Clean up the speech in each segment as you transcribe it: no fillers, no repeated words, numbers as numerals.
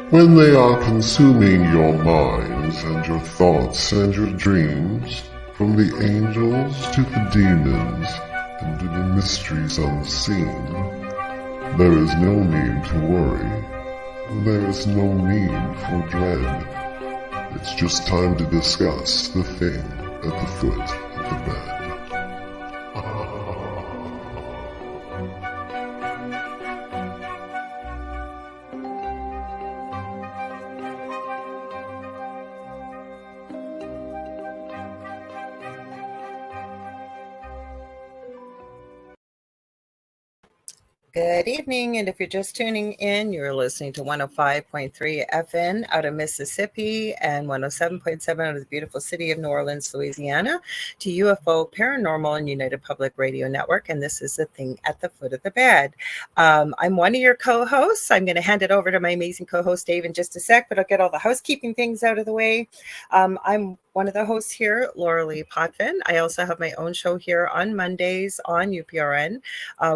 when they are consuming your minds and your thoughts and your dreams, from the angels to the demons and to the mysteries unseen, there is no need to worry. There is no need for dread. It's just time to discuss the thing at the foot of the bed. Good evening, and if you're just tuning in, you're listening to 105.3 FN out of Mississippi and 107.7 out of the beautiful city of New Orleans, Louisiana, to UFO Paranormal and United Public Radio Network, and this is the thing at the foot of the bed. I'm one of your co-hosts. I'm going to hand it over to my amazing co-host, Dave, in just a sec, but I'll get all the housekeeping things out of the way. I'm one of the hosts here, Lorilei Potvin. I also have my own show here on Mondays on UPRN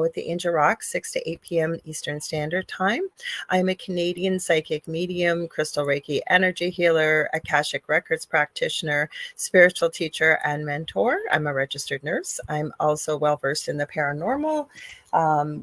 with the Angel Rock, 6 to 8 p.m. Eastern Standard Time. I'm a Canadian psychic medium, crystal Reiki energy healer, Akashic Records practitioner, spiritual teacher, and mentor. I'm a registered nurse. I'm also well-versed in the paranormal.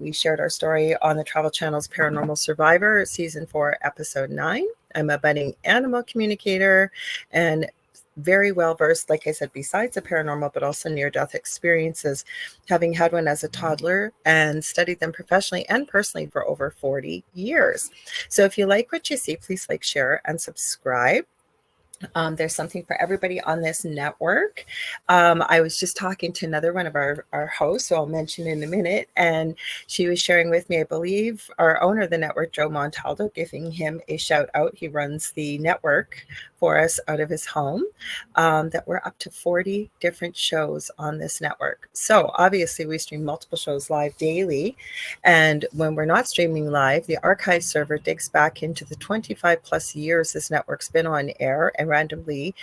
We shared our story on the Travel Channel's Paranormal Survivor, Season 4, Episode 9. I'm a budding animal communicator and very well versed, like I said, besides the paranormal, but also near-death experiences, having had one as a toddler and studied them professionally and personally for over 40 years. So if you like what you see, please like, share, and subscribe. There's something for everybody on this network. I was just talking to another one of our hosts, who I'll mention in a minute, and she was sharing with me, I believe, our owner of the network, Joe Montaldo, giving him a shout out. He runs the network for us out of his home, that we're up to 40 different shows on this network. So obviously we stream multiple shows live daily. And when we're not streaming live, the archive server digs back into the 25 plus years this network's been on air and randomly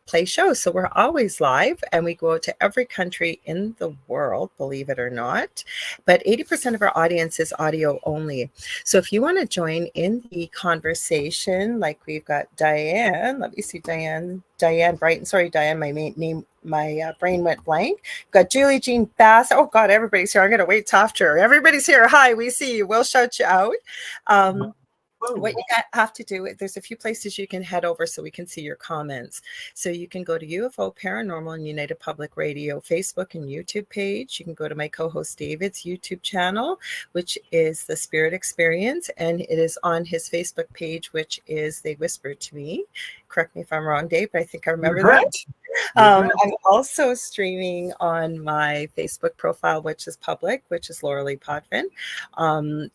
play shows. So we're always live, and we go out to every country in the world, believe it or not. But 80% of our audience is audio only. So if you want to join in the conversation, like we've got Diane, let me see, Diane Brighton. Sorry, Diane, my brain went blank. We've got Julie Jean Bass. Oh God, everybody's here. I'm going to wait to after her. Everybody's here. Hi, we see you. We'll shout you out. What you have to do, there's a few places you can head over so we can see your comments. So you can go to UFO Paranormal and United Public Radio Facebook and YouTube page. You can go to my co-host David's YouTube channel, which is The Spirit Experience, and it is on his Facebook page, which is They Whispered to Me. Correct me if I'm wrong, Dave, but I think I remember that. I'm also streaming on my Facebook profile, which is public, which is Lorilei Potvin.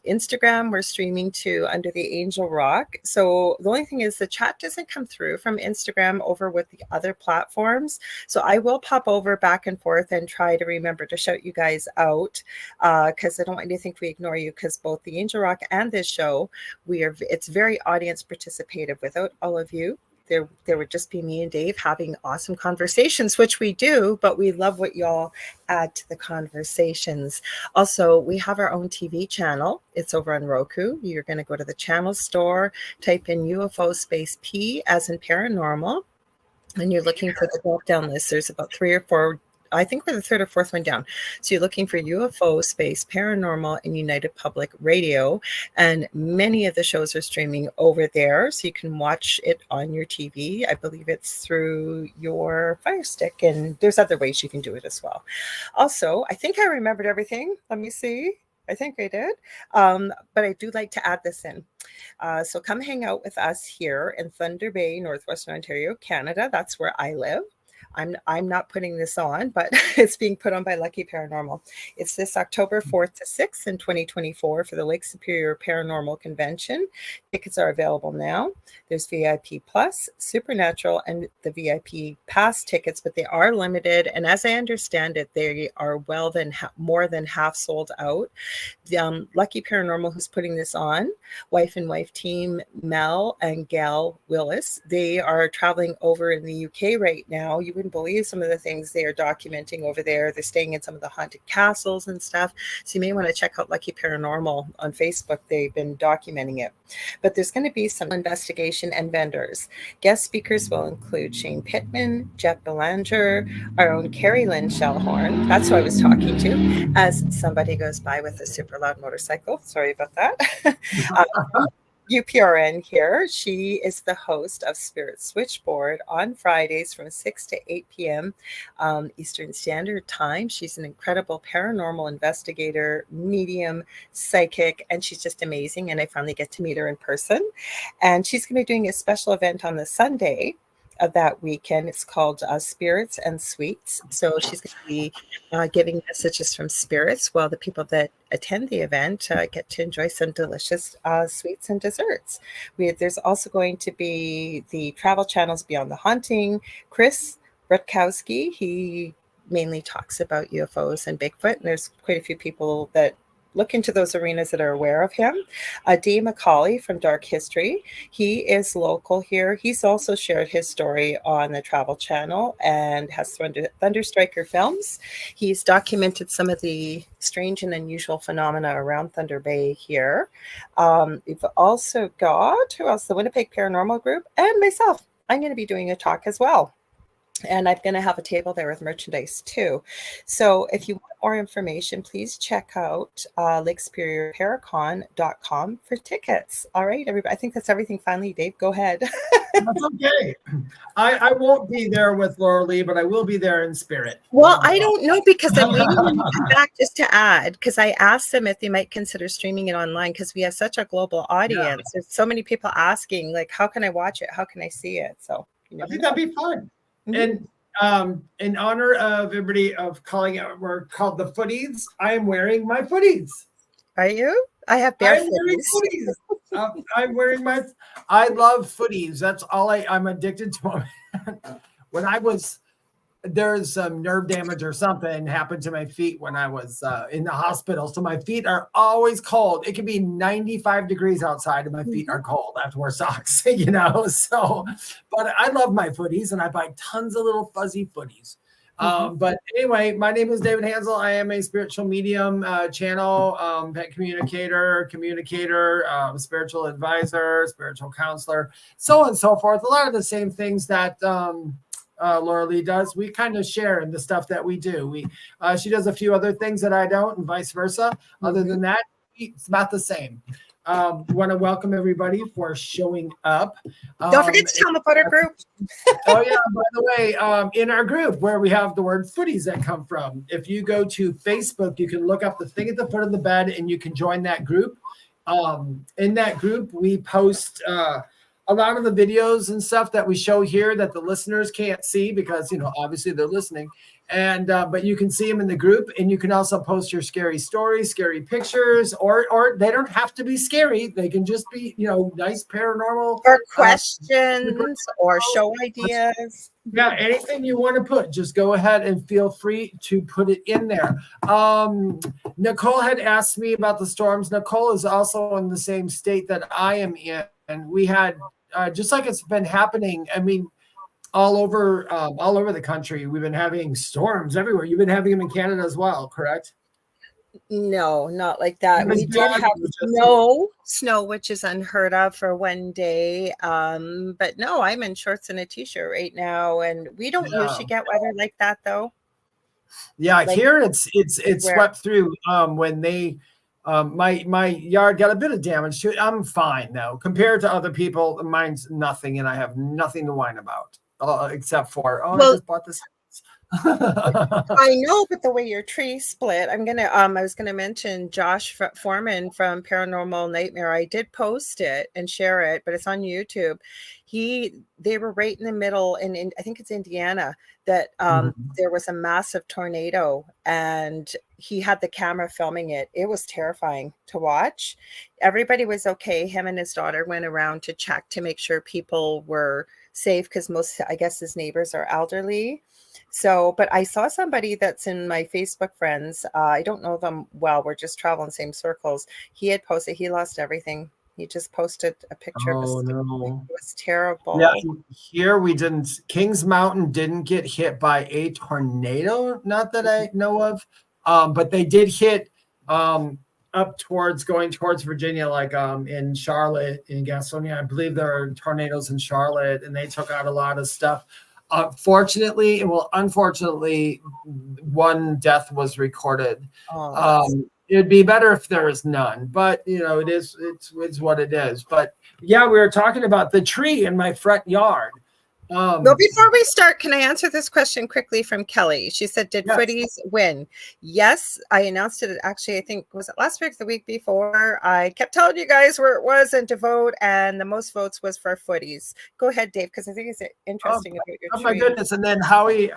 Instagram, we're streaming to under the Angel Rock. So the only thing is the chat doesn't come through from Instagram over with the other platforms. So I will pop over back and forth and try to remember to shout you guys out, because I don't want you to think we ignore you, because both the Angel Rock and this show, it's very audience participative. Without all of you, there would just be me and Dave having awesome conversations, which we do, but we love what y'all add to the conversations. Also, we have our own TV channel. It's over on Roku. You're going to go to the channel store, type in UFO space P as in paranormal, and you're looking for the drop-down list. There's about 3 or 4, I think we're the 3rd or 4th one down. So you're looking for UFO space paranormal and United Public Radio, and many of the shows are streaming over there, so you can watch it on your TV. I believe it's through your Fire Stick, and there's other ways you can do it as well. Also, I think I remembered everything. Let me see. I think I did. But I do like to add this in. So come hang out with us here in Thunder Bay, Northwestern Ontario, Canada. That's where I live. I'm not putting this on, but it's being put on by Lucky Paranormal. It's this October 4th to 6th in 2024 for the Lake Superior Paranormal Convention. Tickets are available now. There's VIP Plus, Supernatural, and the VIP Pass tickets, but they are limited. And as I understand it, they are more than half sold out. Lucky Paranormal, who's putting this on, wife and wife team, Mel and Gail Willis, they are traveling over in the UK right now. You wouldn't believe some of the things they are documenting over there. They're staying in some of the haunted castles and stuff. So you may want to check out Lucky Paranormal on Facebook. They've been documenting it. But there's going to be some investigation and vendors. Guest speakers will include Shane Pittman, Jeff Belanger, our own Carrie Lynn Shellhorn. That's who I was talking to as somebody goes by with a super loud motorcycle. Sorry about that. UPRN here. She is the host of Spirit Switchboard on Fridays from 6 to 8 p.m. Eastern Standard Time. She's an incredible paranormal investigator, medium, psychic, and she's just amazing. And I finally get to meet her in person. And she's going to be doing a special event on the Sunday of that weekend. It's called Spirits and Sweets. So she's going to be giving messages from spirits while the people that attend the event get to enjoy some delicious sweets and desserts. There's also going to be the Travel Channel's Beyond the Haunting. Chris Rutkowski, he mainly talks about UFOs and Bigfoot, and there's quite a few people that look into those arenas that are aware of him. Dee McCauley from Dark History. He is local here. He's also shared his story on the Travel Channel and has Thunderstriker Films. He's documented some of the strange and unusual phenomena around Thunder Bay here. We've also got, who else? The Winnipeg Paranormal Group and myself. I'm going to be doing a talk as well. And I'm going to have a table there with merchandise too. So if you want more information, please check out LakeSuperiorParacon.com for tickets. All right, everybody. I think that's everything finally. Dave, go ahead. That's okay. I won't be there with Lorilei, but I will be there in spirit. Well, I don't know because I'm waiting to come back just to add, because I asked them if they might consider streaming it online because we have such a global audience. Yeah. There's so many people asking, like, how can I watch it? How can I see it? So I think that'd be fun. And in honor of everybody of calling it, we're called the Footies. I am wearing my footies. Are you? I have bare footies. I'm wearing my. I love footies. That's all I'm addicted to them. When there's some nerve damage or something happened to my feet when I was in the hospital. So my feet are always cold. It can be 95 degrees outside and my feet are cold. I have to wear socks, So, but I love my footies and I buy tons of little fuzzy footies. But anyway, my name is David Hanzel. I am a spiritual medium, channel, pet communicator, spiritual advisor, spiritual counselor, so on and so forth. A lot of the same things that Lorilei does. We kind of share in the stuff that we do. She does a few other things that I don't, and vice versa. Other than that, it's about the same. Want to welcome everybody for showing up. Don't forget to tell them about our group. Oh yeah, by the way, in our group where we have the word footies that come from. If you go to Facebook, you can look up the thing at the foot of the bed and you can join that group. In that group, we post a lot of the videos and stuff that we show here that the listeners can't see because, obviously they're listening. And but you can see them in the group, and you can also post your scary stories, scary pictures, or they don't have to be scary. They can just be, nice paranormal or questions or show ideas. Yeah, anything you want to put, just go ahead and feel free to put it in there. Nicole had asked me about the storms. Nicole is also in the same state that I am in, and we had just like it's been happening. I mean, all over the country, we've been having storms everywhere. You've been having them in Canada as well, correct? No, not like that. We did have snow, which is unheard of for one day. But no, I'm in shorts and a t-shirt right now, and we don't usually get weather like that, though. Yeah, like, here it's swept through. When they my yard got a bit of damage to it. I'm fine though, compared to other people. Mine's nothing, and I have nothing to whine about except for I just bought this. I know, but the way your tree split, I was gonna mention Josh Foreman from Paranormal Nightmare. I did post it and share it, but it's on YouTube. They were right in the middle in I think it's Indiana that there was a massive tornado, and he had the camera filming it. It was terrifying to watch. Everybody was okay. Him and his daughter went around to check to make sure people were safe because I guess his neighbors are elderly. So, but I saw somebody that's in my Facebook friends. I don't know them well. We're just traveling same circles. He had posted, he lost everything. He just posted a picture of Oh us. no. It was terrible. Yeah, here we didn't. Kings Mountain didn't get hit by a tornado, not that I know of. But they did hit up going towards Virginia, like in Charlotte, in Gastonia. I believe there are tornadoes in Charlotte, and they took out a lot of stuff. Unfortunately, one death was recorded. It'd be better if there was none, but it's what it is. But yeah, we were talking about the tree in my front yard. Well, before we start, can I answer this question quickly from Kelly? She said, did Footies win? Yes, I announced it. Actually, I think, was it last week, the week before? I kept telling you guys where it was and to vote, and the most votes was for Footies. Go ahead, Dave, because I think it's interesting about your tree. Oh my goodness. And then Howie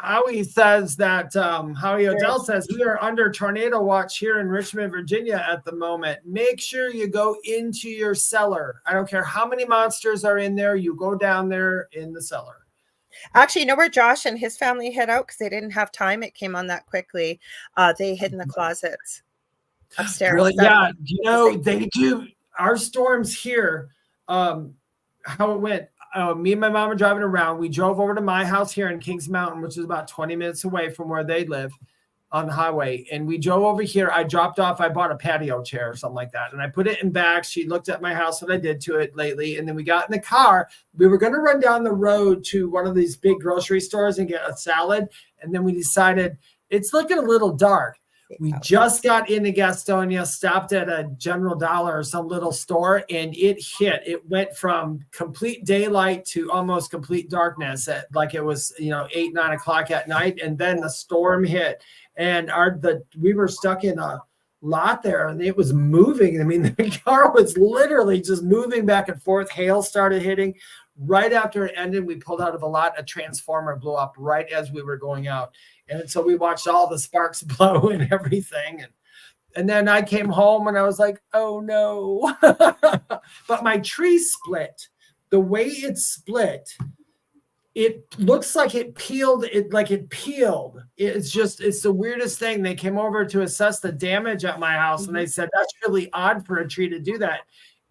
says that, Howie Odell says, we are under tornado watch here in Richmond, Virginia at the moment. Make sure you go into your cellar. I don't care how many monsters are in there. You go down there in the cellar. Actually, you know where Josh and his family hid out because they didn't have time. It came on that quickly. They hid in the closets upstairs. Really? Yeah. They do. Our storms here, how it went. Me and my mom were driving around. We drove over to my house here in Kings Mountain, which is about 20 minutes away from where they live on the highway. And we drove over here. I bought a patio chair or something like that. And I put it in bags. She looked at my house, what I did to it lately. And then we got in the car. We were going to run down the road to one of these big grocery stores and get a salad. And then we decided it's looking a little dark. We just got into Gastonia, stopped at a General Dollar or some little store, and it hit. It went from complete daylight to almost complete darkness at like it was, 8, 9 o'clock at night. And then the storm hit. And we were stuck in a lot there, and it was moving. I mean, the car was literally just moving back and forth. Hail started hitting. Right after it ended, we pulled out of a lot. A transformer blew up right as we were going out. And so we watched all the sparks blow and everything. And then I came home and I was like, oh no. But my tree split. The way it split, it looks like it peeled. It's the weirdest thing. They came over to assess the damage at my house, and they said, that's really odd for a tree to do that.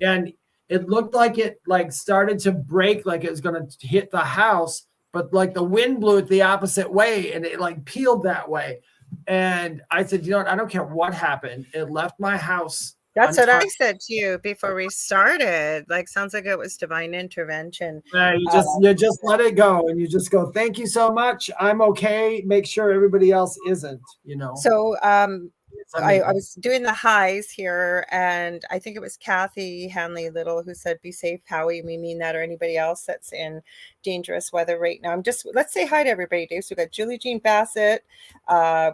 And it looked like it started to break, like it was going to hit the house, but like the wind blew it the opposite way, and it peeled that way. And I said, you know what? I don't care what happened. It left my house. That's what I said to you before we started. Sounds like it was divine intervention. You just let it go, and you just go, thank you so much. I'm okay. Make sure everybody else isn't, So I was doing the highs here, and I think it was Kathy Hanley Little who said, be safe, Howie. We mean that, or anybody else that's in dangerous weather right now. Let's say hi to everybody, Dave. So we've got Julie Jean Bassett.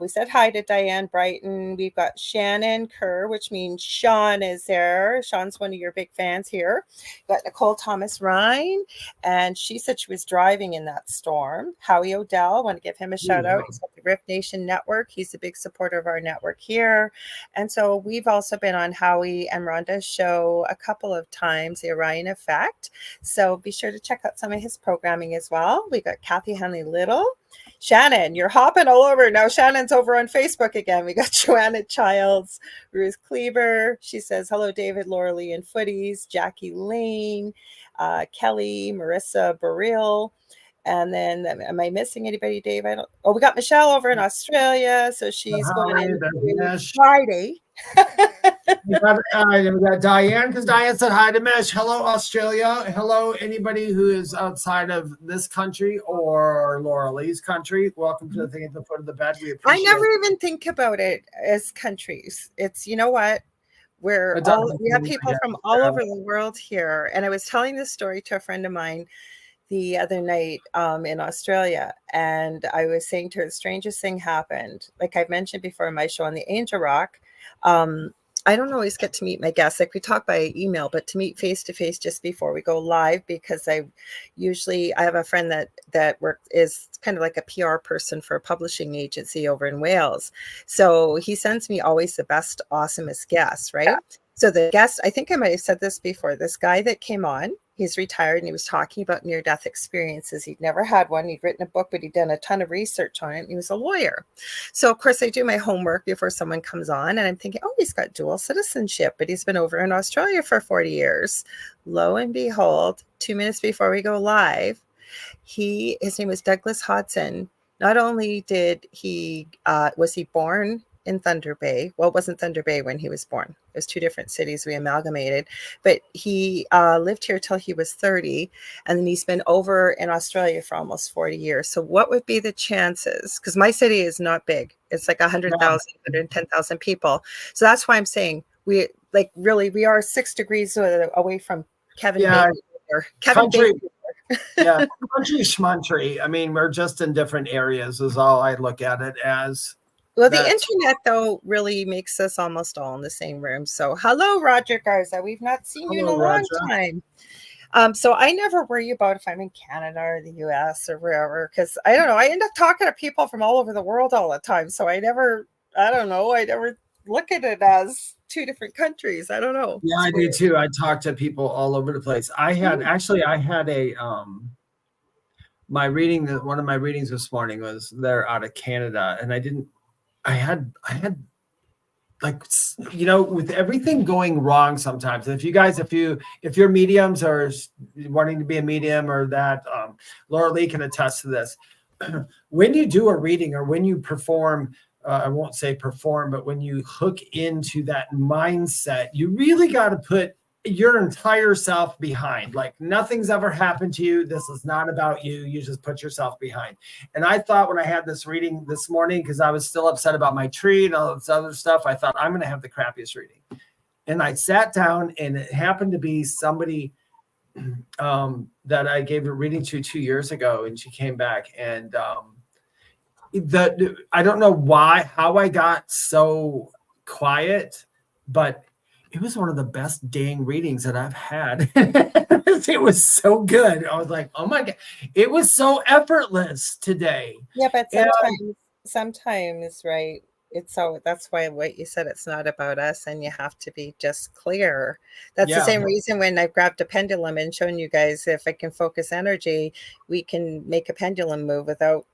We said hi to Diane Brighton. We've got Shannon Kerr, which means Sean is there. Sean's one of your big fans here. We've got Nicole Thomas Ryan, and she said she was driving in that storm. Howie Odell, I want to give him a shout out. He's got the Rift Nation Network. He's a big supporter of our network here. And so we've also been on Howie and Rhonda's show a couple of times, The Orion Effect. So be sure to check out some of his programming as well. We got Kathy Hanley Little. Shannon, you're hopping all over. Now Shannon's over on Facebook again. We got Joanna Childs, Ruth Kleber. She says, hello, David, Lorilei, and Footies. Jackie Lane, Kelly, Marissa Burrell. And then, am I missing anybody, Dave? We got Michelle over in Australia. So she's going in Friday. we got Diane, because Diane said hi to Mish. Hello, Australia. Hello, anybody who is outside of this country or Lorelei's country. Welcome to the thing at the foot of the bed. We appreciate I never even think about it as countries. It's, you know what? We have people from all over the world here. And I was telling this story to a friend of mine the other night in Australia, and I was saying to her, the strangest thing happened. Like I've mentioned before in my show on the Angel Rock, I don't always get to meet my guests. Like we talk by email, but to meet face to face just before we go live, because I have a friend that is kind of like a PR person for a publishing agency over in Wales. So he sends me always the best, awesomest guests, right? Yeah. So the guest, I think I might have said this before, this guy that came on, He's retired, and he was talking about near-death experiences. He'd never had one. He'd written a book, but he'd done a ton of research on it. And he was a lawyer. So, of course, I do my homework before someone comes on, and I'm thinking, oh, he's got dual citizenship, but he's been over in Australia for 40 years. Lo and behold, 2 minutes before we go live, his name was Douglas Hodson. Not only was he born in Thunder Bay. Well, it wasn't Thunder Bay when he was born. It was two different cities we amalgamated. But he lived here till he was 30. And then he's been over in Australia for almost 40 years. So what would be the chances? Because my city is not big. It's like 100,000, 110,000 people. So that's why I'm saying we are 6 degrees away from Kevin Bacon or Kevin Bacon. Yeah, country schmuntry. I mean, we're just in different areas is all I look at it as. Well, the internet, though, really makes us almost all in the same room. So hello, Roger Garza. We've not seen you in a long time. So I never worry about if I'm in Canada or the US or wherever, because I don't know. I end up talking to people from all over the world all the time. So I never look at it as two different countries. I don't know. Yeah, I do too. I talk to people all over the place. I had one of my readings this morning was they're out of Canada, and I had like, with everything going wrong sometimes. If you're mediums or wanting to be a medium or that, Lorilei can attest to this. When you do a reading or when you perform, I won't say perform, but when you hook into that mindset, you really got to put your entire self behind. Like, nothing's ever happened to you. This is not about you. You just put yourself behind. And I thought when I had this reading this morning, because I was still upset about my tree and all this other stuff, I thought I'm going to have the crappiest reading. And I sat down, and it happened to be somebody that I gave a reading to 2 years ago, and she came back, and I don't know how I got so quiet, but it was one of the best dang readings that I've had. It was so good. I was like, oh my God, it was so effortless today. Yeah, but sometimes, right? That's why what you said, it's not about us, and you have to be just clear. That's the same reason when I've grabbed a pendulum and shown you guys, if I can focus energy, we can make a pendulum move without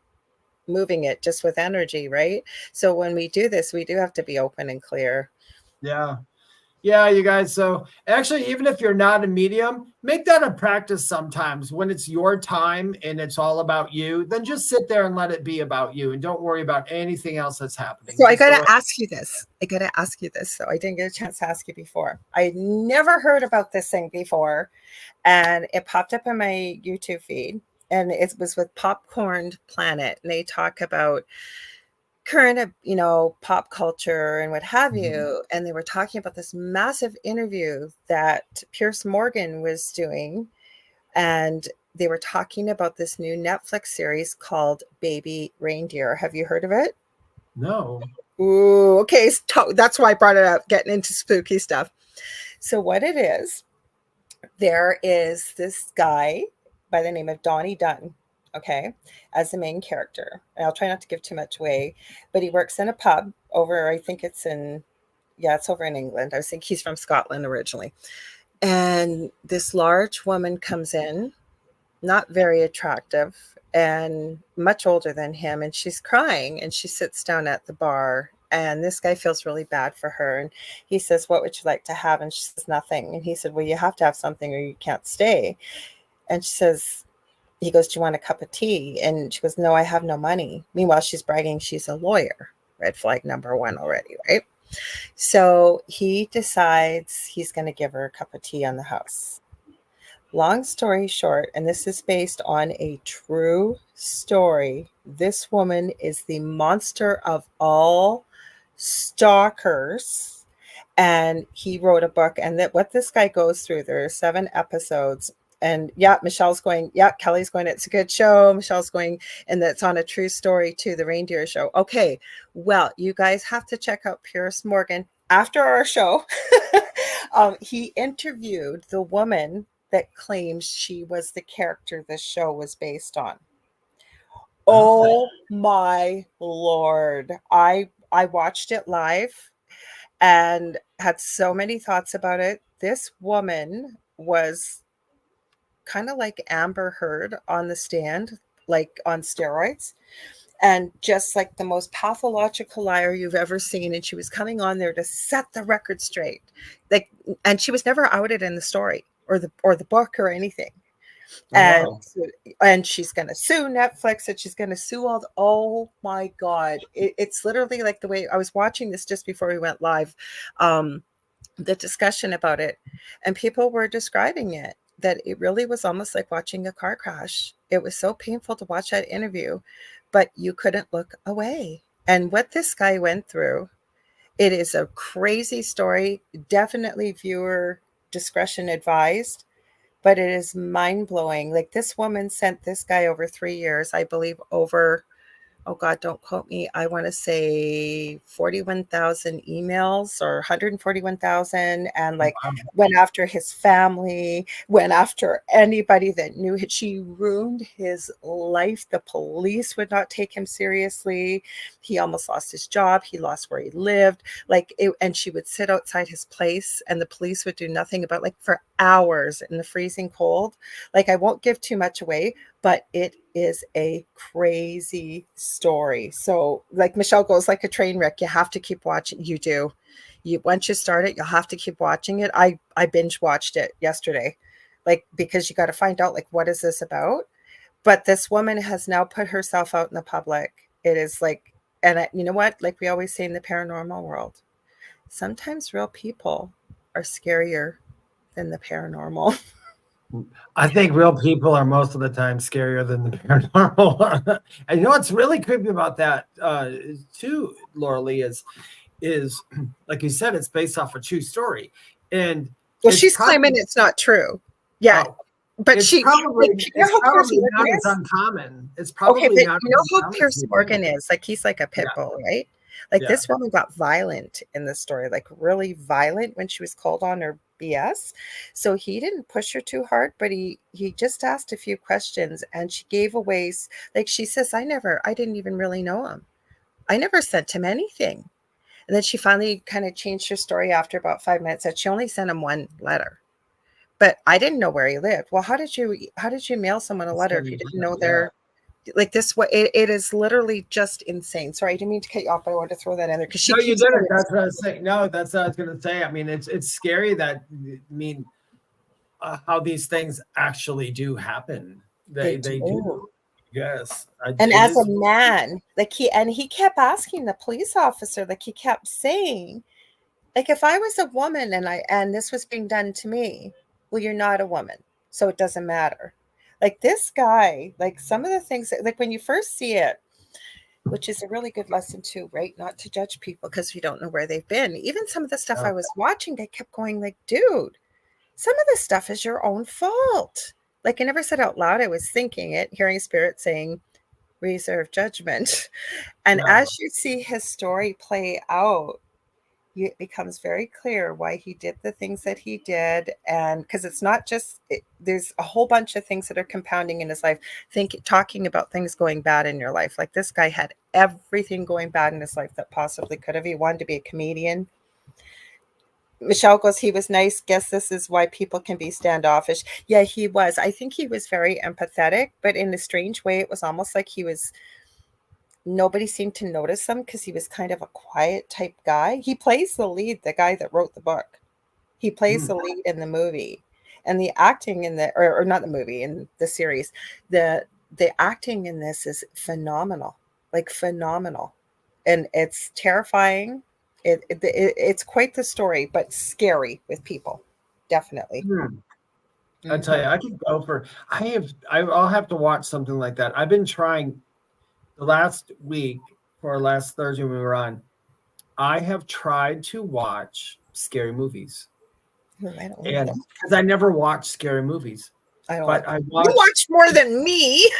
moving it, just with energy, right? So when we do this, we do have to be open and clear. Yeah, you guys. So actually, even if you're not a medium, make that a practice sometimes. When it's your time and it's all about you, then just sit there and let it be about you, and don't worry about anything else that's happening. So I got to ask you this. So I didn't get a chance to ask you before. I never heard about this thing before, and it popped up in my YouTube feed, and it was with Popcorn Planet, and they talk about current, pop culture and what have you. And they were talking about this massive interview that Piers Morgan was doing. And they were talking about this new Netflix series called Baby Reindeer. Have you heard of it? No. Ooh, okay. So that's why I brought it up, getting into spooky stuff. So what it is, there is this guy by the name of Donnie Dunn, okay, as the main character. And I'll try not to give too much away, but he works in a pub over, I think it's over in England. I was thinking he's from Scotland originally. And this large woman comes in, not very attractive and much older than him. And she's crying, and she sits down at the bar, and this guy feels really bad for her. And he says, what would you like to have? And she says, nothing. And he said, well, you have to have something or you can't stay. And he goes, do you want a cup of tea? And she goes, no, I have no money. Meanwhile, she's bragging she's a lawyer. Red flag number one already, right? So he decides he's going to give her a cup of tea on the house. Long story short, and this is based on a true story, this woman is the monster of all stalkers. And he wrote a book, and that what this guy goes through, there are 7 episodes. And Michelle's going, Kelly's going, it's a good show. Michelle's going, and that's on a true story too, the reindeer show. Okay, well, you guys have to check out Piers Morgan after our show. He interviewed the woman that claims she was the character this show was based on. Oh my Lord. I watched it live and had so many thoughts about it. This woman was kind of like Amber Heard on the stand, like on steroids, and just like the most pathological liar you've ever seen. And she was coming on there to set the record straight. Like, and she was never outed in the story or the book or anything. And Wow. and she's going to sue Netflix, and she's going to sue oh my God. It's literally like the way I was watching this just before we went live, the discussion about it, and people were describing it, that it really was almost like watching a car crash. It was so painful to watch that interview, but you couldn't look away. And what this guy went through, it is a crazy story. Definitely viewer discretion advised, but it is mind-blowing. Like, this woman sent this guy over 3 years, I believe, over, oh God, don't quote me, I want to say 41,000 emails or 141,000, and like Wow. went after his family, went after anybody that knew it. She ruined his life. The police would not take him seriously. He almost lost his job. He lost where he lived. And she would sit outside his place, and the police would do nothing about, like, for hours in the freezing cold. Like, I won't give too much away, but it is a crazy story. So, like Michelle goes, like a train wreck. You have to keep watching. You do. Once you start it, you'll have to keep watching it. I binge watched it yesterday, like, because you got to find out, like, what is this about? But this woman has now put herself out in the public. It is like, and you know what? Like we always say in the paranormal world, sometimes real people are scarier than the paranormal. I think real people are most of the time scarier than the paranormal. And you know what's really creepy about that, too, Lorilei, is like you said, it's based off a true story. And well, she's claiming it's not true. Yeah. But it's she probably, like, you know it's probably not is? as uncommon. It's probably okay, but not. you know how Pierce Morgan is? Like, he's like a pit bull, right? Like, this woman got violent in the story, like really violent when she was called on her BS. So he didn't push her too hard, but he just asked a few questions, and she gave away, like she says, I didn't even really know him. I never sent him anything. And then she finally kind of changed her story after about 5 minutes, that she only sent him one letter. But I didn't know where he lived. Well, how did you mail someone a letter if you didn't know their, like, this? What it is literally just insane. Sorry, I didn't mean to cut you off, but I wanted to throw that in there because no, you didn't. That's what I was saying. No, that's what I was going to say. I mean, it's scary that, how these things actually do happen. They do. Yes. And as a man, like he kept asking the police officer, like he kept saying, like, if I was a woman and this was being done to me, well, you're not a woman, so it doesn't matter. Like, this guy, like, some of the things that, like, when you first see it, which is a really good lesson too, right? Not to judge people because we don't know where they've been. Even some of the stuff I was watching, they kept going like, dude, some of this stuff is your own fault. Like, I never said out loud, I was thinking it, hearing spirit saying, reserve judgment. And as you see his story play out, it becomes very clear why he did the things that he did. And because it's not just, there's a whole bunch of things that are compounding in his life. Talking about things going bad in your life. Like, this guy had everything going bad in his life that possibly could have. He wanted to be a comedian. Michelle goes, he was nice. Guess this is why people can be standoffish. Yeah, he was. I think he was very empathetic, but in a strange way, it was almost like nobody seemed to notice him because he was kind of a quiet type guy. He plays the lead, the guy that wrote the book. He plays the lead in the movie. And the acting in the, or not the movie, in the series, the acting in this is phenomenal, like phenomenal. And it's terrifying. It's quite the story, but scary with people. Definitely. I tell you, I could go for, I'll have to watch something like that. I've been trying the last week, or last Thursday when we were on, I have tried to watch scary movies. And because I never watch scary movies. You watch more than me.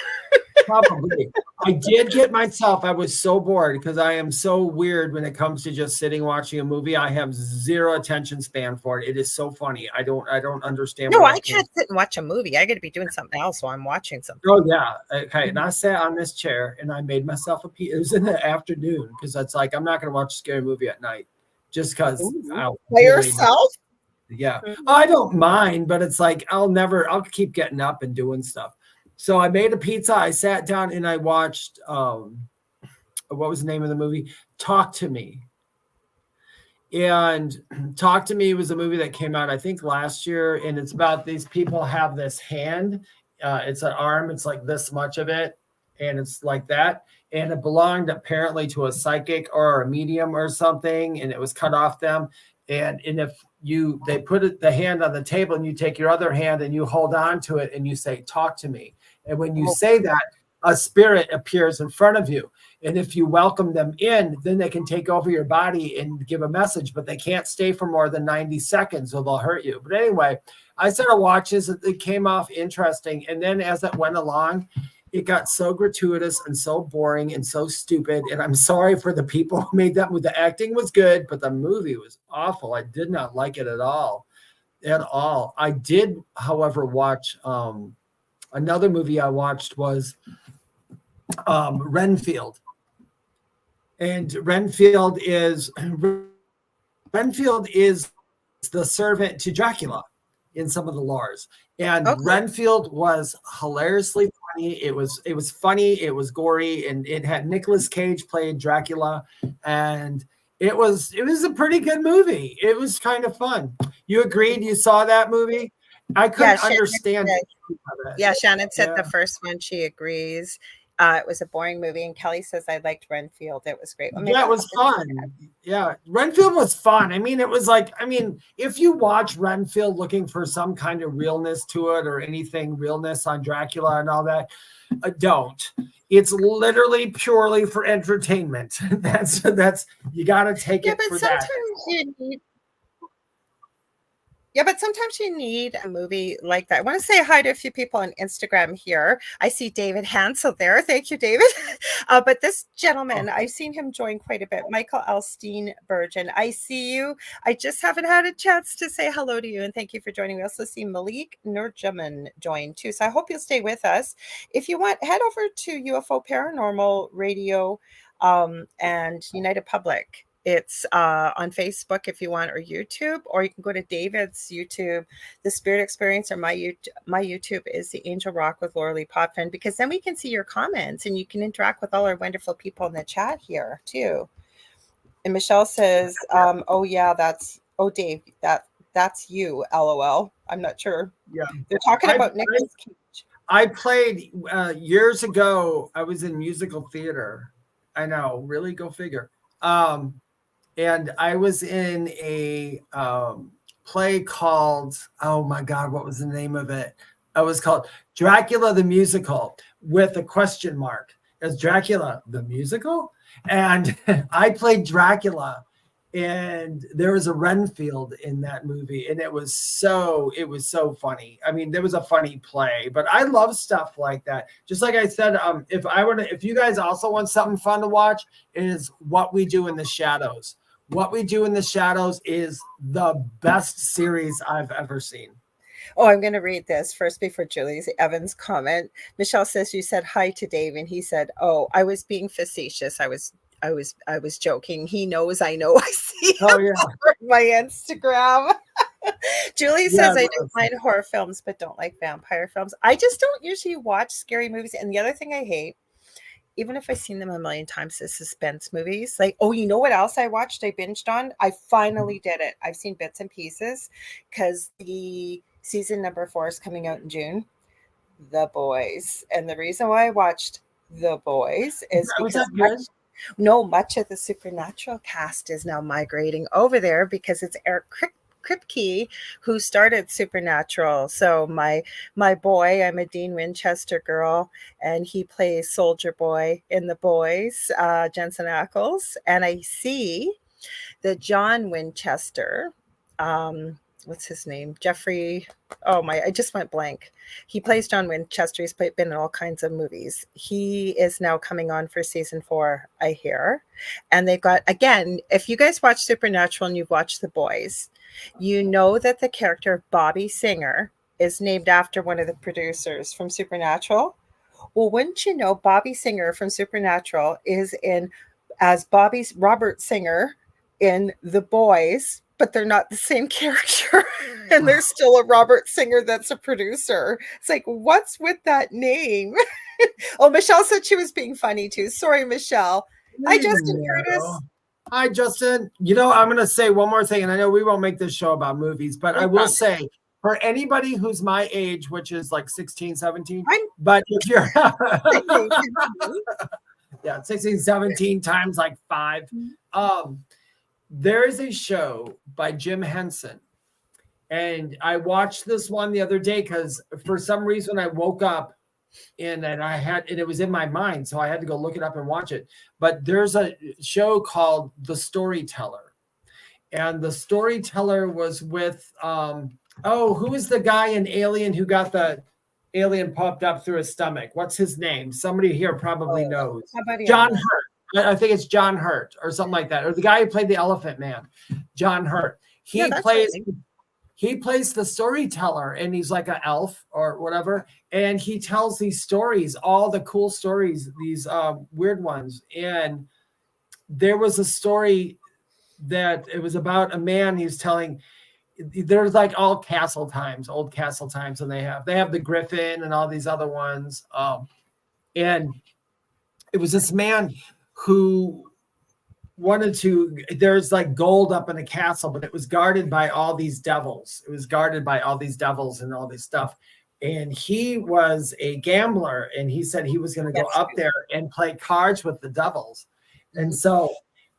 Probably. I did get myself, I was so bored because I am so weird when it comes to just sitting watching a movie. I have zero attention span for it. It is so funny. I don't understand. No, I can't sit and watch a movie. I got to be doing something else while I'm watching something. Oh yeah. Okay. And I sat on this chair and I made myself a pizza. It was in the afternoon because it's like, I'm not going to watch a scary movie at night just because. By yourself? Yeah. I don't mind, but it's like I'll keep getting up and doing stuff. So I made a pizza. I sat down and I watched what was the name of the movie? Talk to Me. And Talk to Me was a movie that came out, I think, last year. And it's about these people have this hand. It's an arm. It's like this much of it. And it's like that. And it belonged apparently to a psychic or a medium or something. And it was cut off them. And if they put the hand on the table and you take your other hand and you hold on to it and you say, talk to me. And when you say that, a spirit appears in front of you. And if you welcome them in, then they can take over your body and give a message, but they can't stay for more than 90 seconds or they'll hurt you. But anyway, I started watching this. It came off interesting. And then as it went along, it got so gratuitous and so boring and so stupid. And I'm sorry for the people who made that movie. The acting was good, but the movie was awful. I did not like it at all. At all. I did, however, watch another movie I watched was Renfield. And Renfield is the servant to Dracula in some of the lores. And Renfield was hilariously funny. It was funny, it was gory, and it had Nicolas Cage playing Dracula. And it was a pretty good movie. It was kind of fun. You agreed? You saw that movie? I couldn't understand it. Yeah, Shannon said the first one she agrees. It was a boring movie, and Kelly says I liked Renfield. It was great. Yeah, it was fun. Yeah, Renfield was fun. I mean, it was like, if you watch Renfield looking for some kind of realness to it or anything realness on Dracula and all that, don't. It's literally purely for entertainment. That's you got to take it for that. Yeah, but sometimes you need a movie like that. I want to say hi to a few people on Instagram here. I see David Hanzel there. Thank you, David. But this gentleman, I've seen him join quite a bit. Michael Elstein Burgeon, I see you. I just haven't had a chance to say hello to you, and thank you for joining. We also see Malik Nurjaman join too. So I hope you'll stay with us. If you want, head over to UFO Paranormal Radio and United Public. It's on Facebook if you want, or YouTube, or you can go to David's YouTube, The Spirit Experience, or my YouTube is The Angel Rock with Lorilei Potvin, because then we can see your comments and you can interact with all our wonderful people in the chat here too. And Michelle says, Dave, that's you, LOL. I'm not sure. Yeah. They're talking about Nicolas Cage. I played years ago. I was in musical theater. I know, really, go figure. And I was in a play called, oh my God, what was the name of it? It was called Dracula the Musical with a question mark. As Dracula the Musical? And I played Dracula, and there was a Renfield in that movie, and it was so funny. I mean, there was a funny play, but I love stuff like that. Just like I said, if you guys also want something fun to watch, is What We Do in the Shadows. What We Do in the Shadows is the best series I've ever seen. Oh, I'm going to read this first before Julie Evans' comment. Michelle says, you said hi to Dave, and he said, oh, I was being facetious. I was joking. He knows I know. I see him on my Instagram. Julie says, I don't mind horror films, but don't like vampire films. I just don't usually watch scary movies. And the other thing I hate, even if I've seen them a million times, is suspense movies. Like, oh, you know what else I watched? I binged on? I finally did it. I've seen bits and pieces because the season number 4 is coming out in June. The Boys. And the reason why I watched The Boys is because much of the Supernatural cast is now migrating over there because it's Eric Kripke who started Supernatural. So my boy, I'm a Dean Winchester girl, and he plays Soldier Boy in The Boys, Jensen Ackles. And I see that John Winchester, what's his name? Jeffrey. I just went blank. He plays John Winchester. He's been in all kinds of movies. He is now coming on for season 4, I hear. And they've got, again, if you guys watch Supernatural and you've watched The Boys, you know that the character Bobby Singer is named after one of the producers from Supernatural. Well, wouldn't you know, Bobby Singer from Supernatural is in as Robert Singer in The Boys, but they're not the same character. And there's still a Robert Singer that's a producer. It's like, what's with that name? Oh, Michelle said she was being funny too. Sorry, Michelle. Hi, Justin Curtis. Hi, Justin. You know, I'm going to say one more thing, and I know we won't make this show about movies, but I will say, for anybody who's my age, which is like 16, 17, but if you're yeah, 16, 17 times like 5, there is a show by Jim Henson. And I watched this one the other day because for some reason I woke up and it was in my mind, so I had to go look it up and watch it. But there's a show called The Storyteller, and The Storyteller was with who is the guy in Alien who got the alien popped up through his stomach? What's his name? Somebody here probably knows. John Hurt. I think it's John Hurt or something like that, or the guy who played the Elephant Man, John Hurt. He plays the storyteller, and he's like an elf or whatever. And he tells these stories, all the cool stories, these weird ones. And there was a story that it was about a man he's telling. There's like all old castle times, and they have the Griffin and all these other ones. And it was this man who there's like gold up in a castle, but it was guarded by all these devils. It was guarded by all these devils and all this stuff. And he was a gambler, and he said he was going to go up there and play cards with the devils. And so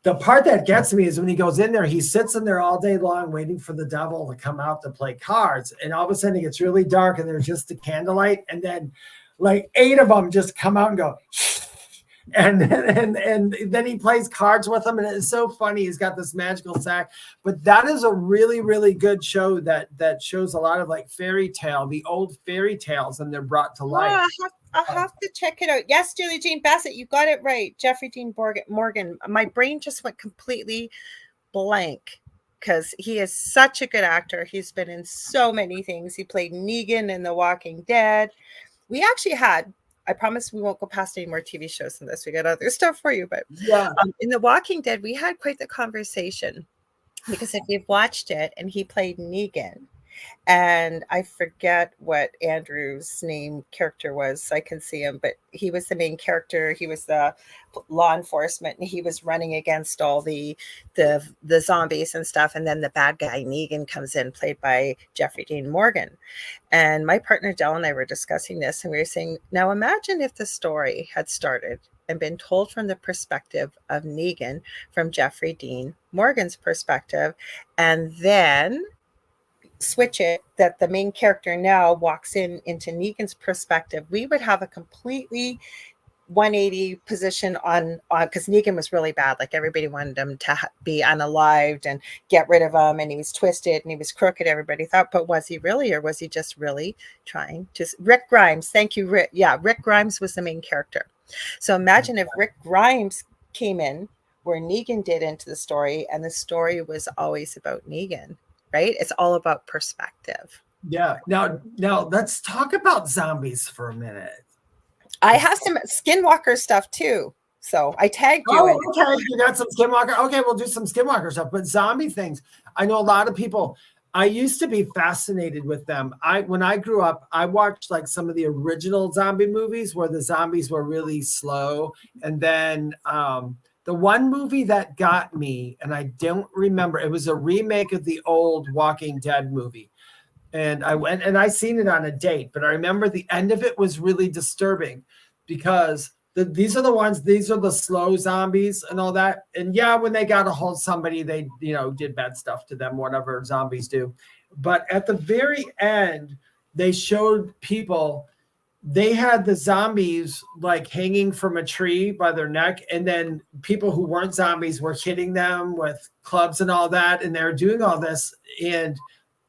the part that gets me is when he goes in there, he sits in there all day long waiting for the devil to come out to play cards. And all of a sudden it gets really dark and there's just the candlelight. And then like 8 of them just come out and go, and then he plays cards with them, and it's so funny. He's got this magical sack. But that is a really, really good show that shows a lot of like the old fairy tales, and they're brought to life. I'll have to check it out. Yes, Julie Jean Bassett, you got it right. Jeffrey Dean Morgan. My brain just went completely blank because he is such a good actor. He's been in so many things. He played Negan in The Walking Dead. We actually had, I promise we won't go past any more TV shows than this. We got other stuff for you. But in The Walking Dead, we had quite the conversation because if you've watched it, and he played Negan. And I forget what Andrew's name character was. I can see him, but he was the main character. He was the law enforcement, and he was running against all the zombies and stuff. And then the bad guy Negan comes in, played by Jeffrey Dean Morgan. And my partner Del and I were discussing this, and we were saying, now imagine if the story had started and been told from the perspective of Negan, from Jeffrey Dean Morgan's perspective, and then switch it that the main character now walks into Negan's perspective. We would have a completely 180 position on because Negan was really bad. Like everybody wanted him to be unalived and get rid of him, and he was twisted and he was crooked, everybody thought. But was he really, or was he just really trying to? Rick Grimes, thank you, Rick. Yeah, Rick Grimes was the main character. So imagine if Rick Grimes came in where Negan did into the story, and the story was always about Negan. Right? It's all about perspective. Yeah. Now let's talk about zombies for a minute. I have some Skinwalker stuff too. So I tagged you. Oh, okay. You got some Skinwalker. Okay, we'll do some Skinwalker stuff. But zombie things, I know a lot of people. I used to be fascinated with them. When I grew up, I watched like some of the original zombie movies where the zombies were really slow. And then the one movie that got me, and I don't remember, it was a remake of the old Walking Dead movie. And I went and I seen it on a date, but I remember the end of it was really disturbing because these are the slow zombies and all that. And yeah, when they got a hold of somebody, they, did bad stuff to them, whatever zombies do. But at the very end, they showed people. They had the zombies like hanging from a tree by their neck, and then people who weren't zombies were hitting them with clubs and all that, and they were doing all this. And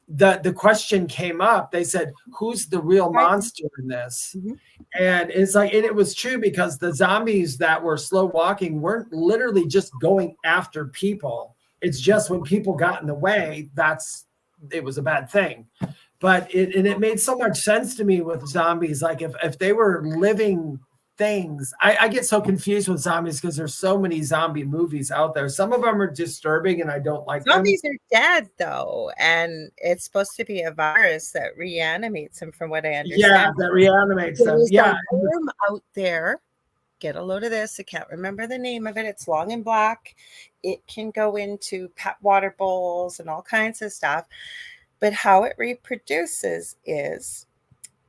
the question came up. They said, "Who's the real monster in this?" Mm-hmm. And it's like, and it was true because the zombies that were slow walking weren't literally just going after people. It's just when people got in the way, it was a bad thing. But it made so much sense to me with zombies. Like if they were living things. I get so confused with zombies because there's so many zombie movies out there. Some of them are disturbing and I don't like Zombies are dead though, and it's supposed to be a virus that reanimates them, from what I understand. Yeah, that reanimates them. There's Yeah. a worm out there. Get a load of this. I can't remember the name of it. It's long and black. It can go into pet water bowls and all kinds of stuff. But how it reproduces is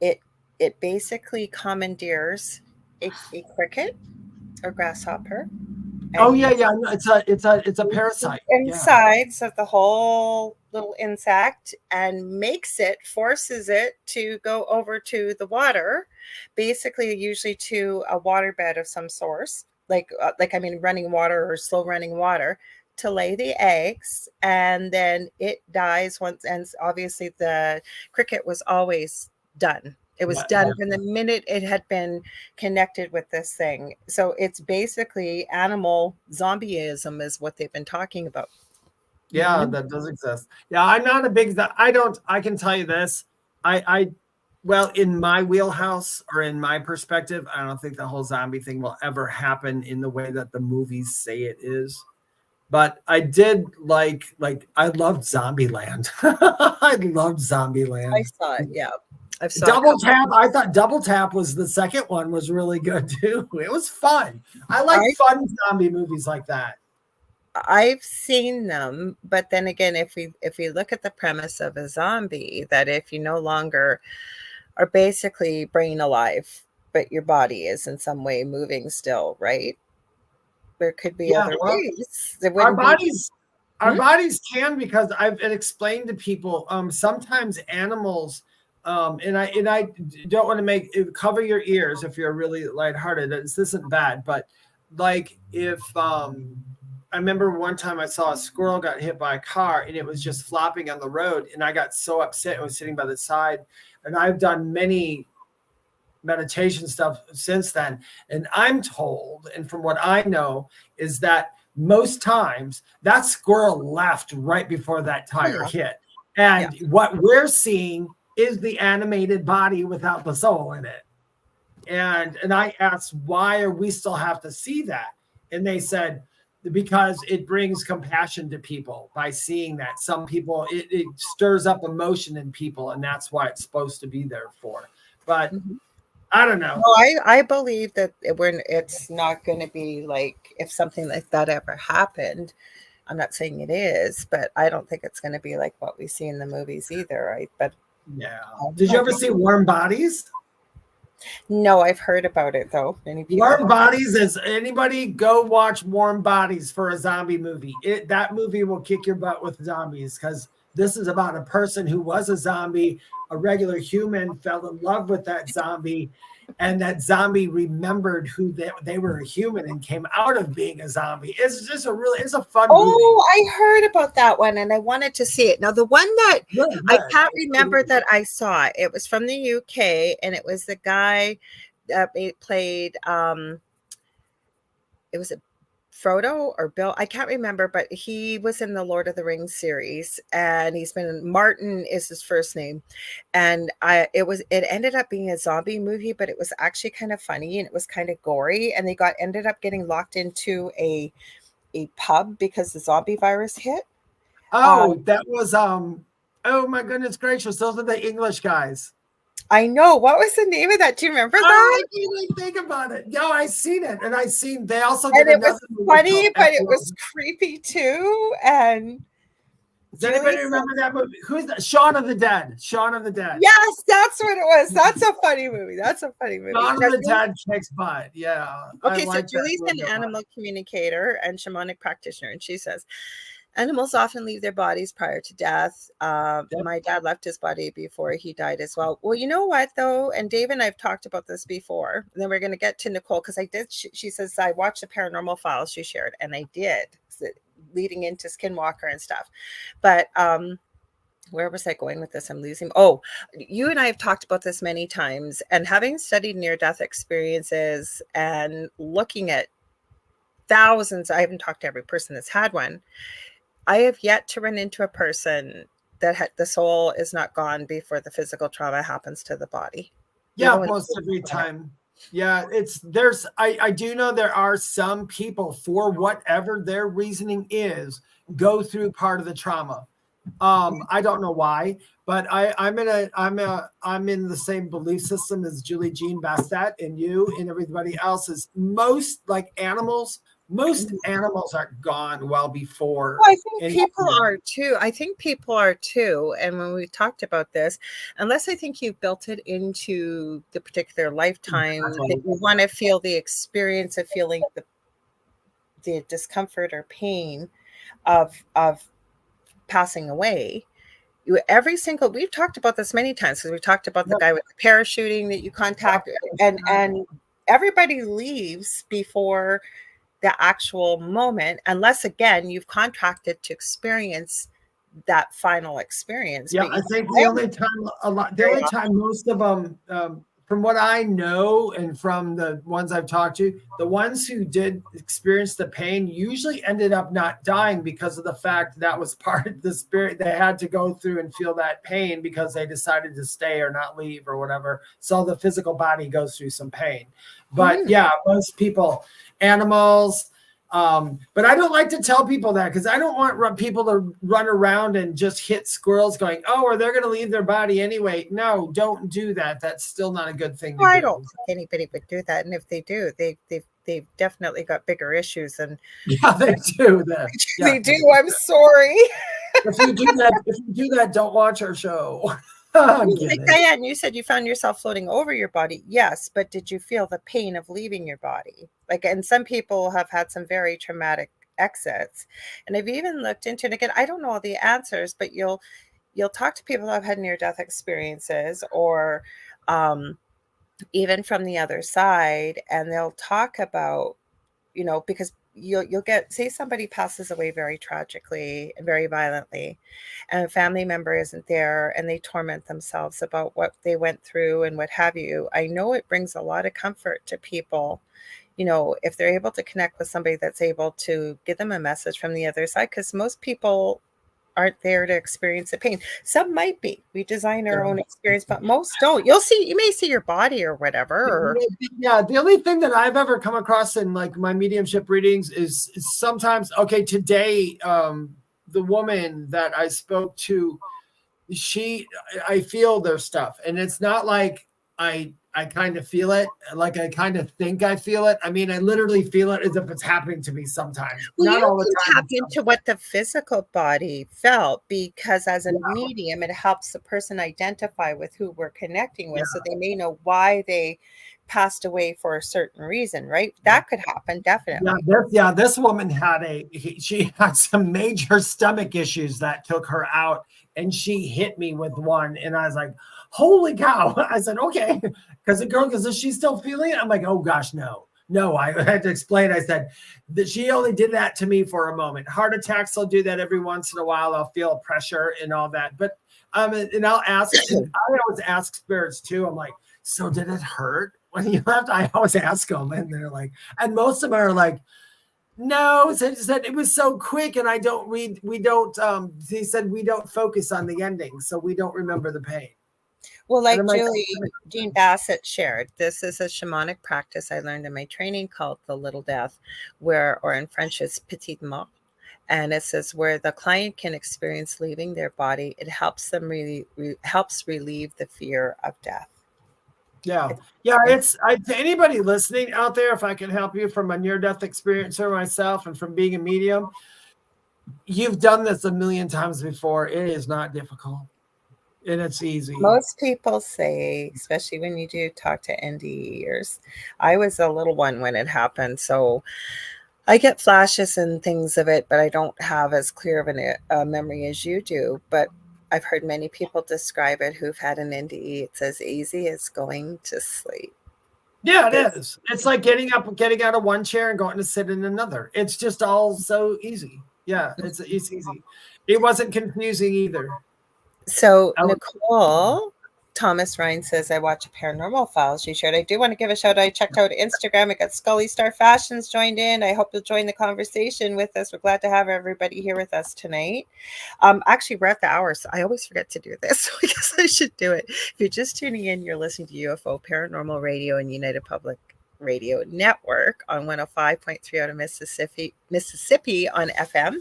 it basically commandeers a cricket or grasshopper. Oh yeah. It's a parasite. Insides of the whole little insect and forces it to go over to the water, basically usually to a waterbed of some source, running water or slow running water, to lay the eggs, and then it dies once. And obviously the cricket was always done. It was done from the minute it had been connected with this thing. So it's basically animal zombieism is what they've been talking about. Yeah, that does exist. Yeah, I'm not a big, I can tell you this. Well, in my wheelhouse or in my perspective, I don't think the whole zombie thing will ever happen in the way that the movies say it is. But I did I loved Zombieland. I loved Zombieland. I saw it, yeah. Double Tap. I thought Double Tap was the second one was really good too. It was fun. I like fun zombie movies like that. I've seen them, but then again, if we look at the premise of a zombie, that if you no longer are basically brain alive, but your body is in some way moving still, right? There could be other ways. Our bodies can, because I've explained to people. Sometimes animals. And I don't want to cover your ears if you're really lighthearted. This isn't bad, but like if I remember one time I saw a squirrel got hit by a car and it was just flopping on the road, and I got so upset. I was sitting by the side, and I've done many meditation stuff since then, and I'm told, and from what I know, is that most times that squirrel left right before that tire hit, and what we're seeing is the animated body without the soul in it. And I asked, why are we still have to see that? And they said, because it brings compassion to people by seeing that. Some people, it stirs up emotion in people, and that's why it's supposed to be there for. But I don't know. Well, I believe that it's not going to be like, if something like that ever happened, I'm not saying it is, but I don't think it's going to be like what we see in the movies either, right? But yeah. Did you ever see Warm Bodies? No, I've heard about it though. Warm Bodies is anybody go watch Warm Bodies for a zombie movie. That movie will kick your butt with zombies, because this is about a person who was a zombie, a regular human, fell in love with that zombie, and that zombie remembered who they were, a human, and came out of being a zombie. It's just it's a fun movie. Oh, I heard about that one and I wanted to see it. Now, the one that I can't remember that I saw, it was from the UK, and it was the guy that played, it was a Frodo or Bill, I can't remember, but he was in the Lord of the Rings series, and Martin is his first name. And it ended up being a zombie movie, but it was actually kind of funny, and it was kind of gory, and they ended up getting locked into a pub because the zombie virus hit. Oh, that was oh my goodness gracious, those are the English guys. I know. What was the name of that? Do you remember that? I didn't even think about it. No, I seen it, and they also did. And it was funny, but it was creepy too. And does anybody remember that movie? Who's that? Shaun of the Dead. Shaun of the Dead. Yes, that's what it was. That's a funny movie. Shaun of the Dead kicks butt. Yeah. Okay, so Julie's an animal communicator and shamanic practitioner, and she says, animals often leave their bodies prior to death. My dad left his body before he died as well. Well, you know what, though? And Dave and I have talked about this before. And then we're going to get to Nicole, because I did. She says, I watched the paranormal files she shared, and I did, leading into Skinwalker and stuff. But where was I going with this? I'm losing. Oh, you and I have talked about this many times. And having studied near-death experiences and looking at thousands, I haven't talked to every person that's had one. I have yet to run into a person that the soul is not gone before the physical trauma happens to the body. Yeah, most every time. Yeah, I do know there are some people, for whatever their reasoning is, go through part of the trauma. I don't know why, but I'm in the same belief system as Julie Jean Bastet and you and everybody else. Is most animals are gone well before. Well, I think any people are too. I think people are too. And when we talked about this, unless I think you've built it into the particular lifetime that you want to feel the experience of feeling the discomfort or pain of passing away. We've talked about this many times because we talked about the guy with the parachuting that you contact, and everybody leaves before the actual moment, unless again you've contracted to experience that final experience. Yeah, I think the only time most of them, from what I know and from the ones I've talked to, the ones who did experience the pain usually ended up not dying because of the fact that was part of the spirit. They had to go through and feel that pain because they decided to stay or not leave or whatever. So the physical body goes through some pain. But yeah, most people, animals, but I don't like to tell people that because I don't want people to run around and just hit squirrels going, oh, or they're going to leave their body anyway. No, don't do that. That's still not a good thing to do. I don't think anybody would do that. And if they do, they've definitely got bigger issues. And yeah, they do. They do. I'm sorry. If you do that, don't watch our show. Like Diane, you said you found yourself floating over your body. Yes, but did you feel the pain of leaving your body? And some people have had some very traumatic exits. And I've even looked into it. Again, I don't know all the answers, but you'll talk to people who have had near-death experiences or even from the other side, and they'll talk about, because you'll get, say somebody passes away very tragically and very violently, and a family member isn't there and they torment themselves about what they went through and what have you. I know it brings a lot of comfort to people, if they're able to connect with somebody that's able to give them a message from the other side, because most people aren't there to experience the pain. Some might be. We design our own experience, but most don't. You may see your body or whatever. Yeah, the only thing that I've ever come across in like my mediumship readings is sometimes, okay, today, the woman that I spoke to, I feel their stuff, and it's not like I kind of feel it, like I kind of think I feel it. I mean, I literally feel it as if it's happening to me sometimes. Well, not all the time. Tap into what the physical body felt, because as a medium, it helps the person identify with who we're connecting with, so they may know why they passed away for a certain reason, right? That could happen, definitely. This woman she had some major stomach issues that took her out, and she hit me with one, and I was like, holy cow. I said, okay, because the girl goes, is she still feeling it? I'm like, oh gosh, no, I had to explain. I said that she only did that to me for a moment. Heart attacks, I'll do that every once in a while. I'll feel pressure and all that, but and I'll ask, and I always ask spirits too. I'm like, so did it hurt when you left? I always ask them, and they're like, and most of them are like, no, so said it was so quick, and he said we don't focus on the ending, so we don't remember the pain. Well, like Julie Jean Bassett shared, this is a shamanic practice I learned in my training called the Little Death, or in French it's Petite Mort. And it says where the client can experience leaving their body, it helps them helps relieve the fear of death. Yeah. It's to anybody listening out there, if I can help you from a near-death experience or myself and from being a medium, you've done this a million times before. It is not difficult. And it's easy. Most people say, especially when you do talk to NDEers, I was a little one when it happened, so I get flashes and things of it, but I don't have as clear of a memory as you do. But I've heard many people describe it who've had an NDE. It's as easy as going to sleep. Yeah, it is. It's like getting out of one chair and going to sit in another. It's just all so easy. Yeah, it's easy. It wasn't confusing either. So, Nicole, Thomas Ryan says, I watch Paranormal Files you shared. I do want to give a shout out. I checked out Instagram. I got Scully Star Fashions joined in. I hope you'll join the conversation with us. We're glad to have everybody here with us tonight. Actually, we're at the hour, so I always forget to do this. So I guess I should do it. If you're just tuning in, you're listening to UFO Paranormal Radio and United Public Radio Network on 105.3 out of Mississippi on FM,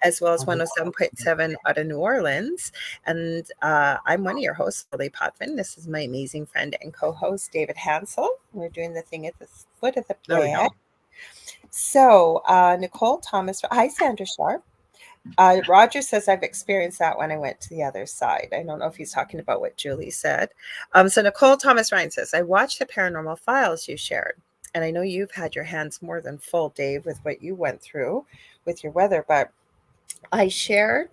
as well as 107.7 out of New Orleans. And I'm one of your hosts, Lorilei Potvin. This is my amazing friend and co-host, David Hanzel. We're doing the thing at the foot of the bed. So Nicole Thomas, hi, Sandra Sharp. Roger says, I've experienced that when I went to the other side. I don't know if he's talking about what Julie said. So Nicole Thomas Ryan says, I watched the Paranormal Files you shared. And I know you've had your hands more than full, Dave, with what you went through with your weather. But I shared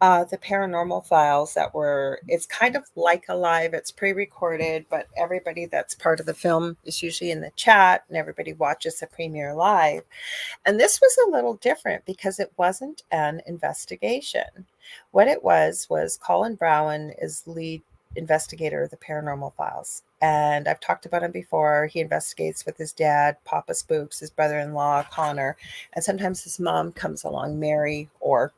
the Paranormal Files that were, it's kind of like a live, it's pre-recorded, but everybody that's part of the film is usually in the chat and everybody watches the premiere live. And this was a little different because it wasn't an investigation. What it was Colin Brown is lead investigator of the Paranormal Files. And I've talked about him before. He investigates with his dad, Papa Spooks, his brother-in-law, Connor. And sometimes his mom comes along, Mary, or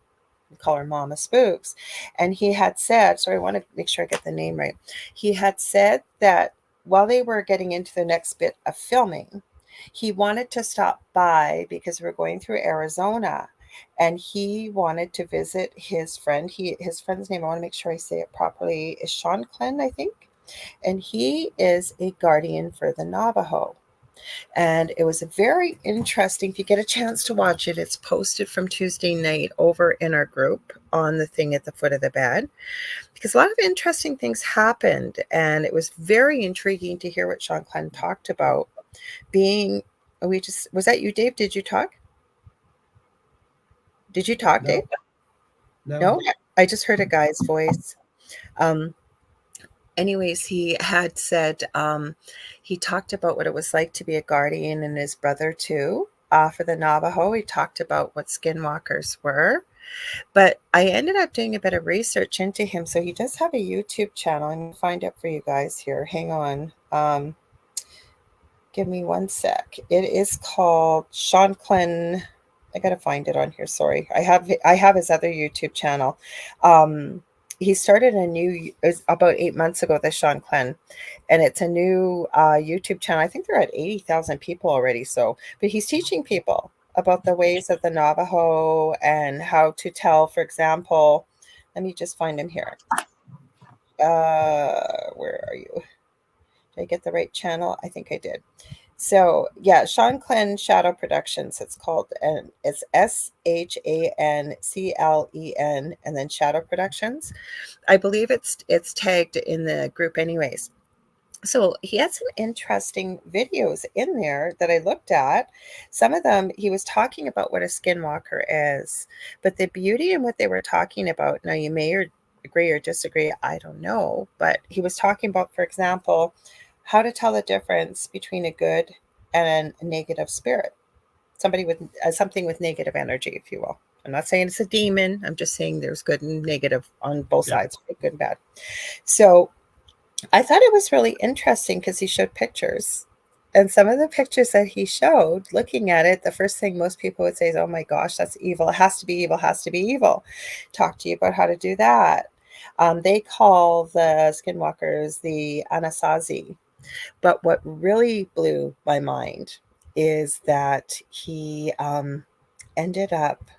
we call her Mama Spooks. And he had said, so I want to make sure I get the name right. He had said that while they were getting into the next bit of filming, he wanted to stop by because we're going through Arizona and he wanted to visit his friend. His friend's name, I want to make sure I say it properly, is Sean Clenn, I think. And he is a guardian for the Navajo. And it was a very interesting, if you get a chance to watch it, it's posted from Tuesday night over in our group on the thing at the foot of the bed, because a lot of interesting things happened. And it was very intriguing to hear what Sean Clenn talked about. Was that you, Dave? Did you talk? No. Dave? No? I just heard a guy's voice. Anyways, he had said he talked about what it was like to be a guardian and his brother too for the Navajo. He talked about what skinwalkers were. But I ended up doing a bit of research into him. So he does have a YouTube channel. I'm going to find it for you guys here. Hang on. Give me one sec. It is called Sean Clenn. I got to find it on here. Sorry. I have his other YouTube channel. He started it was about 8 months ago, the Sean Clenn, and it's a new YouTube channel. I think they're at 80,000 people already. But he's teaching people about the ways of the Navajo and how to tell, for example, let me just find him here. Where are you? Did I get the right channel? I think I did. So yeah, Sean Clenn Shadow Productions, it's called, and it's SHANCLEN and then Shadow Productions. I believe it's tagged in the group anyways. So he had some interesting videos in there that I looked at. Some of them, he was talking about what a skinwalker is, but the beauty in what they were talking about, now you may agree or disagree, I don't know, but he was talking about, for example, how to tell the difference between a good and a negative spirit, somebody with something with negative energy, if you will. I'm not saying it's a demon. I'm just saying there's good and negative on both sides, good and bad. So I thought it was really interesting because he showed pictures. And some of the pictures that he showed, looking at it, the first thing most people would say is, oh my gosh, that's evil. It has to be evil, has to be evil. Talk to you about how to do that. They call the skinwalkers the Anasazi. But what really blew my mind is that he ended up,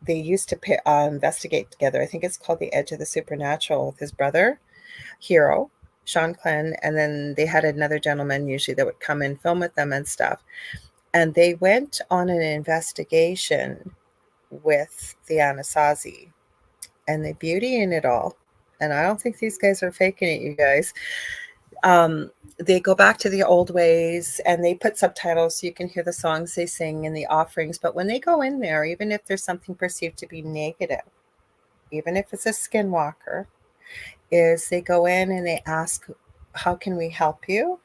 they used to investigate together. I think it's called The Edge of the Supernatural with his brother, Hero, Sean Clenn. And then they had another gentleman usually that would come and film with them and stuff. And they went on an investigation with the Anasazi. And the beauty in it all, and I don't think these guys are faking it, you guys. They go back to the old ways and they put subtitles so you can hear the songs they sing and the offerings. But when they go in there, even if there's something perceived to be negative, even if it's a skinwalker, is they go in and they ask, how can we help you?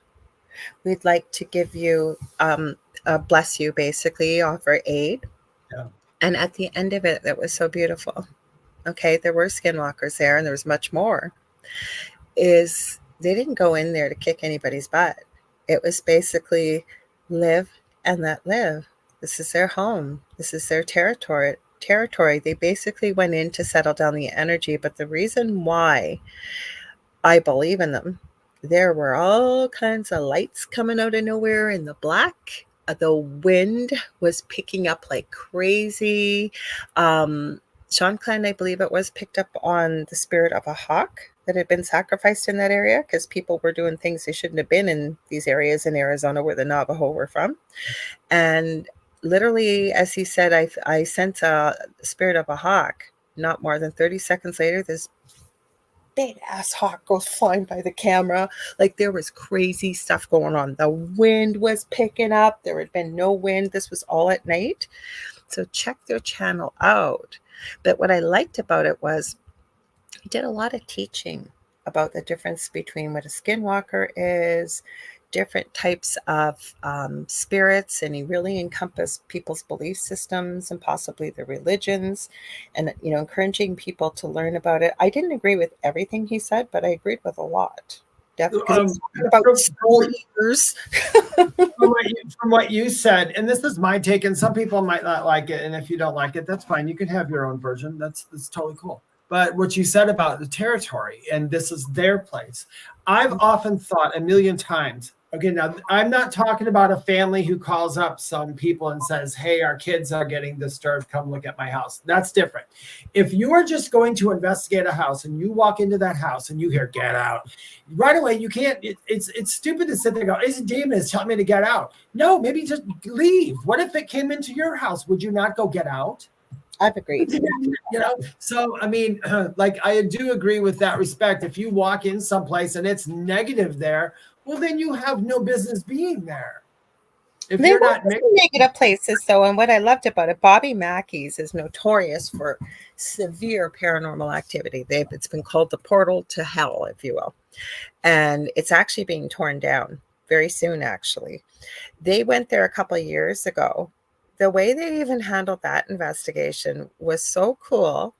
We'd like to give you, bless you, basically, offer aid. Yeah. And at the end of it, that was so beautiful. Okay, there were skinwalkers there and there was much more. Is they didn't go in there to kick anybody's butt. It was basically live and let live. This is their home. This is their territory. They basically went in to settle down the energy. But the reason why I believe in them, there were all kinds of lights coming out of nowhere in the black. The wind was picking up like crazy. Sean Clan, I believe it was, picked up on the spirit of a hawk that had been sacrificed in that area because people were doing things they shouldn't have been in these areas in Arizona where the Navajo were from. And literally, as he said, I sense a spirit of a hawk. Not more than 30 seconds later, this big ass hawk goes flying by the camera. Like, there was crazy stuff going on. The wind was picking up. There had been no wind. This was all at night. So check their channel out. But what I liked about it was he did a lot of teaching about the difference between what a skinwalker is, different types of spirits, and he really encompassed people's belief systems and possibly their religions, and encouraging people to learn about it. I didn't agree with everything he said, but I agreed with a lot. Definitely about soul eaters. From what you said, and this is my take, and some people might not like it, and if you don't like it, that's fine. You can have your own version. That's totally cool. But what you said about the territory, and this is their place, I've often thought a million times, okay, now I'm not talking about a family who calls up some people and says, hey, our kids are getting disturbed, come look at my house. That's different. If you are just going to investigate a house and you walk into that house and you hear get out, right away you can't, it's stupid to sit there and go, it's a demon, it's telling me to get out. No, maybe just leave. What if it came into your house? Would you not go get out? I've agreed. So I mean, like, I do agree with that respect. If you walk in someplace and it's negative there, well, then you have no business being there. If There you're were not negative places, though, and what I loved about it, Bobby Mackey's is notorious for severe paranormal activity. It's been called the portal to hell, if you will, and it's actually being torn down very soon. Actually, they went there a couple of years ago. The way they even handled that investigation was so cool.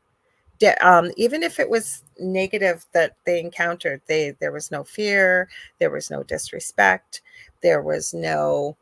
Even if it was negative that they encountered, there was no fear, there was no disrespect, there was no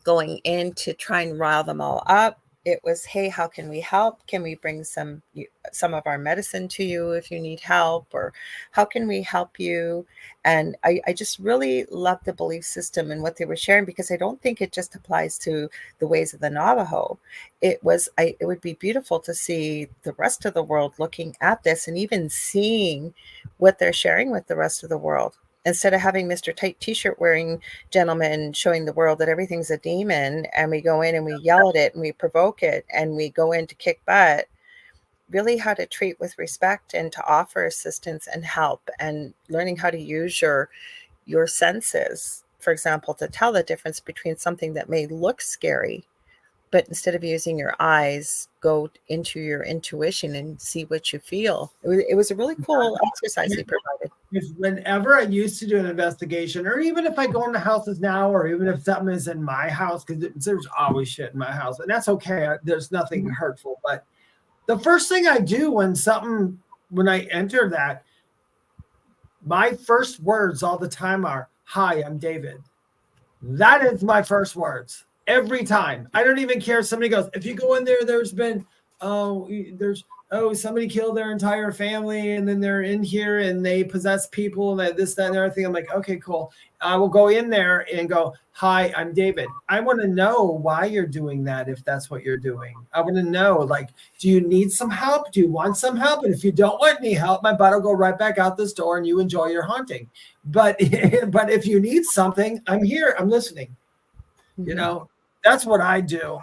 going in to try and rile them all up. It was, hey, how can we help? Can we bring some of our medicine to you if you need help? Or how can we help you? And I just really love the belief system and what they were sharing, because I don't think it just applies to the ways of the Navajo. It would be beautiful to see the rest of the world looking at this and even seeing what they're sharing with the rest of the world. Instead of having Mr. Tight T-shirt wearing gentlemen showing the world that everything's a demon, and we go in and we yell at it and we provoke it and we go in to kick butt, really how to treat with respect and to offer assistance and help, and learning how to use your senses, for example, to tell the difference between something that may look scary, but instead of using your eyes, go into your intuition and see what you feel. It was a really cool exercise he provided. Whenever I used to do an investigation, or even if I go into houses now, or even if something is in my house, because there's always shit in my house, and that's okay. There's nothing hurtful. But the first thing I do when I enter that, my first words all the time are, hi, I'm David. That is my first words every time. I don't even care if somebody goes, if you go in there, there's been, somebody killed their entire family, and then they're in here and they possess people, and this, that, and everything. I'm like, okay, cool. I will go in there and go, hi, I'm David. I want to know why you're doing that. If that's what you're doing, I want to know, like, do you need some help? Do you want some help? And if you don't want any help, my butt will go right back out this door and you enjoy your haunting. But if you need something, I'm here. I'm listening. Mm-hmm. That's what I do.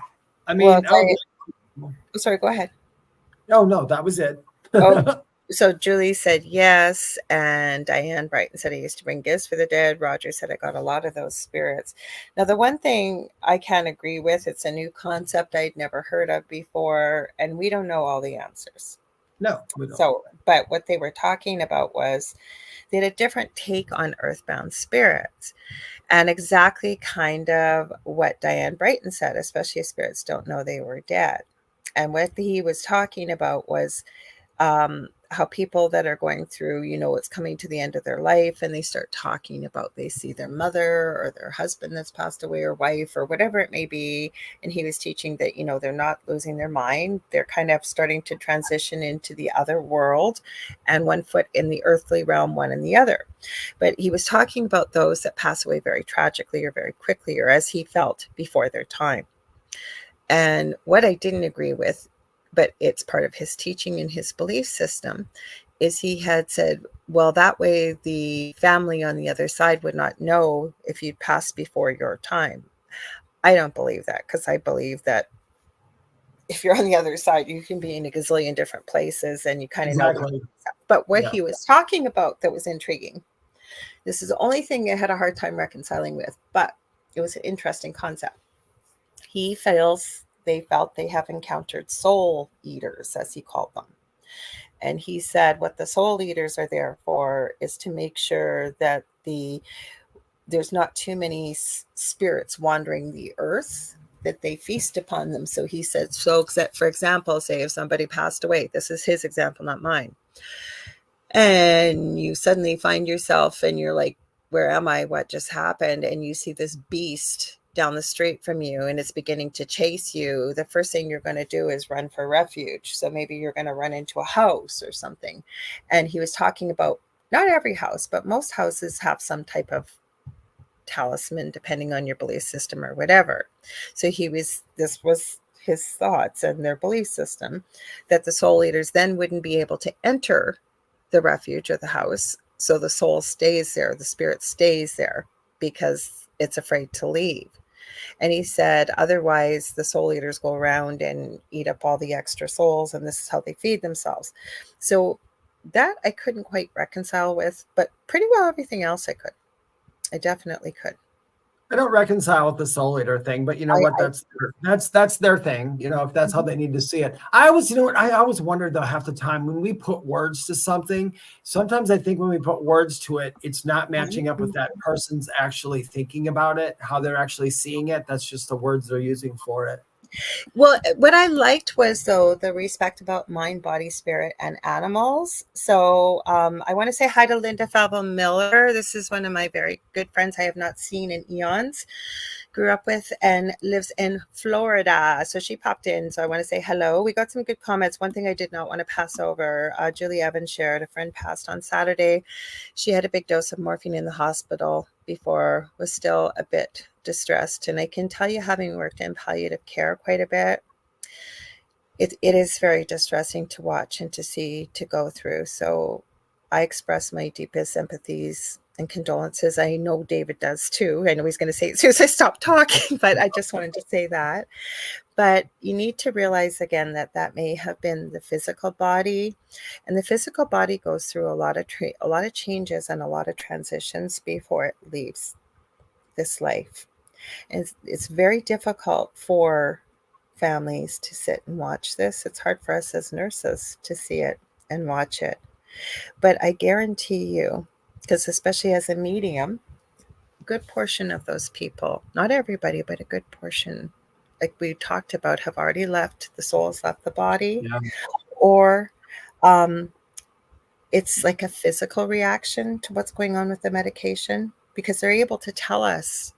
I mean, sorry, go ahead. No, that was it. So Julie said yes, and Diane Brighton said I used to bring gifts for the dead. Roger said I got a lot of those spirits. Now, the one thing I can agree with, it's a new concept I'd never heard of before, and we don't know all the answers. No, we don't. So, but what they were talking about was they had a different take on earthbound spirits, and exactly kind of what Diane Brighton said, especially if spirits don't know they were dead. And what he was talking about was how people that are going through, it's coming to the end of their life, and they start talking about, they see their mother or their husband that's passed away, or wife, or whatever it may be. And he was teaching that, they're not losing their mind. They're kind of starting to transition into the other world, and one foot in the earthly realm, one in the other. But he was talking about those that pass away very tragically or very quickly, or as he felt, before their time. And what I didn't agree with, but it's part of his teaching and his belief system, is he had said, well, that way the family on the other side would not know if you'd passed before your time. I don't believe that, because I believe that if you're on the other side, you can be in a gazillion different places, and you kind of know. But what he was talking about that was intriguing, this is the only thing I had a hard time reconciling with, but it was an interesting concept. They felt they have encountered soul eaters, as he called them. And he said what the soul eaters are there for is to make sure that there's not too many spirits wandering the earth, that they feast upon them. So he said, for example, say if somebody passed away, this is his example, not mine, and you suddenly find yourself and you're like, where am I? What just happened? And you see this beast down the street from you, and it's beginning to chase you. The first thing you're going to do is run for refuge. So maybe you're going to run into a house or something. And he was talking about not every house, but most houses have some type of talisman, depending on your belief system or whatever. So this was his thoughts and their belief system, that the soul eaters then wouldn't be able to enter the refuge or the house. So the soul stays there, the spirit stays there, because it's afraid to leave. And he said, otherwise the soul eaters go around and eat up all the extra souls, and this is how they feed themselves. So that I couldn't quite reconcile with, but pretty well everything else I could. I definitely could. I don't reconcile with the soul eater thing, but you know what? That's their thing. If that's how they need to see it. I always wondered though, half the time when we put words to something, sometimes I think when we put words to it, it's not matching up with that person's actually thinking about it, how they're actually seeing it. That's just the words they're using for it. Well, what I liked was, though, the respect about mind, body, spirit, and animals. So I want to say hi to Linda Falvo Miller. This is one of my very good friends I have not seen in eons. Grew up with and lives in Florida. So she popped in. So I want to say hello. We got some good comments. One thing I did not want to pass over, Julie Evans shared, a friend passed on Saturday. She had a big dose of morphine in the hospital before, was still a bit distressed. And I can tell you, having worked in palliative care quite a bit, it is very distressing to watch and to see, to go through. So I express my deepest sympathies and condolences. I know David does too. I know he's going to say it as soon as I stop talking, but I just wanted to say that. But you need to realize again that may have been the physical body, and the physical body goes through a lot of changes and a lot of transitions before it leaves this life. And it's very difficult for families to sit and watch this. It's hard for us as nurses to see it and watch it. But I guarantee you, because especially as a medium, a good portion of those people, not everybody, but a good portion, like we talked about, have already left, the soul has left the body, or it's like a physical reaction to what's going on with the medication, because they're able to tell us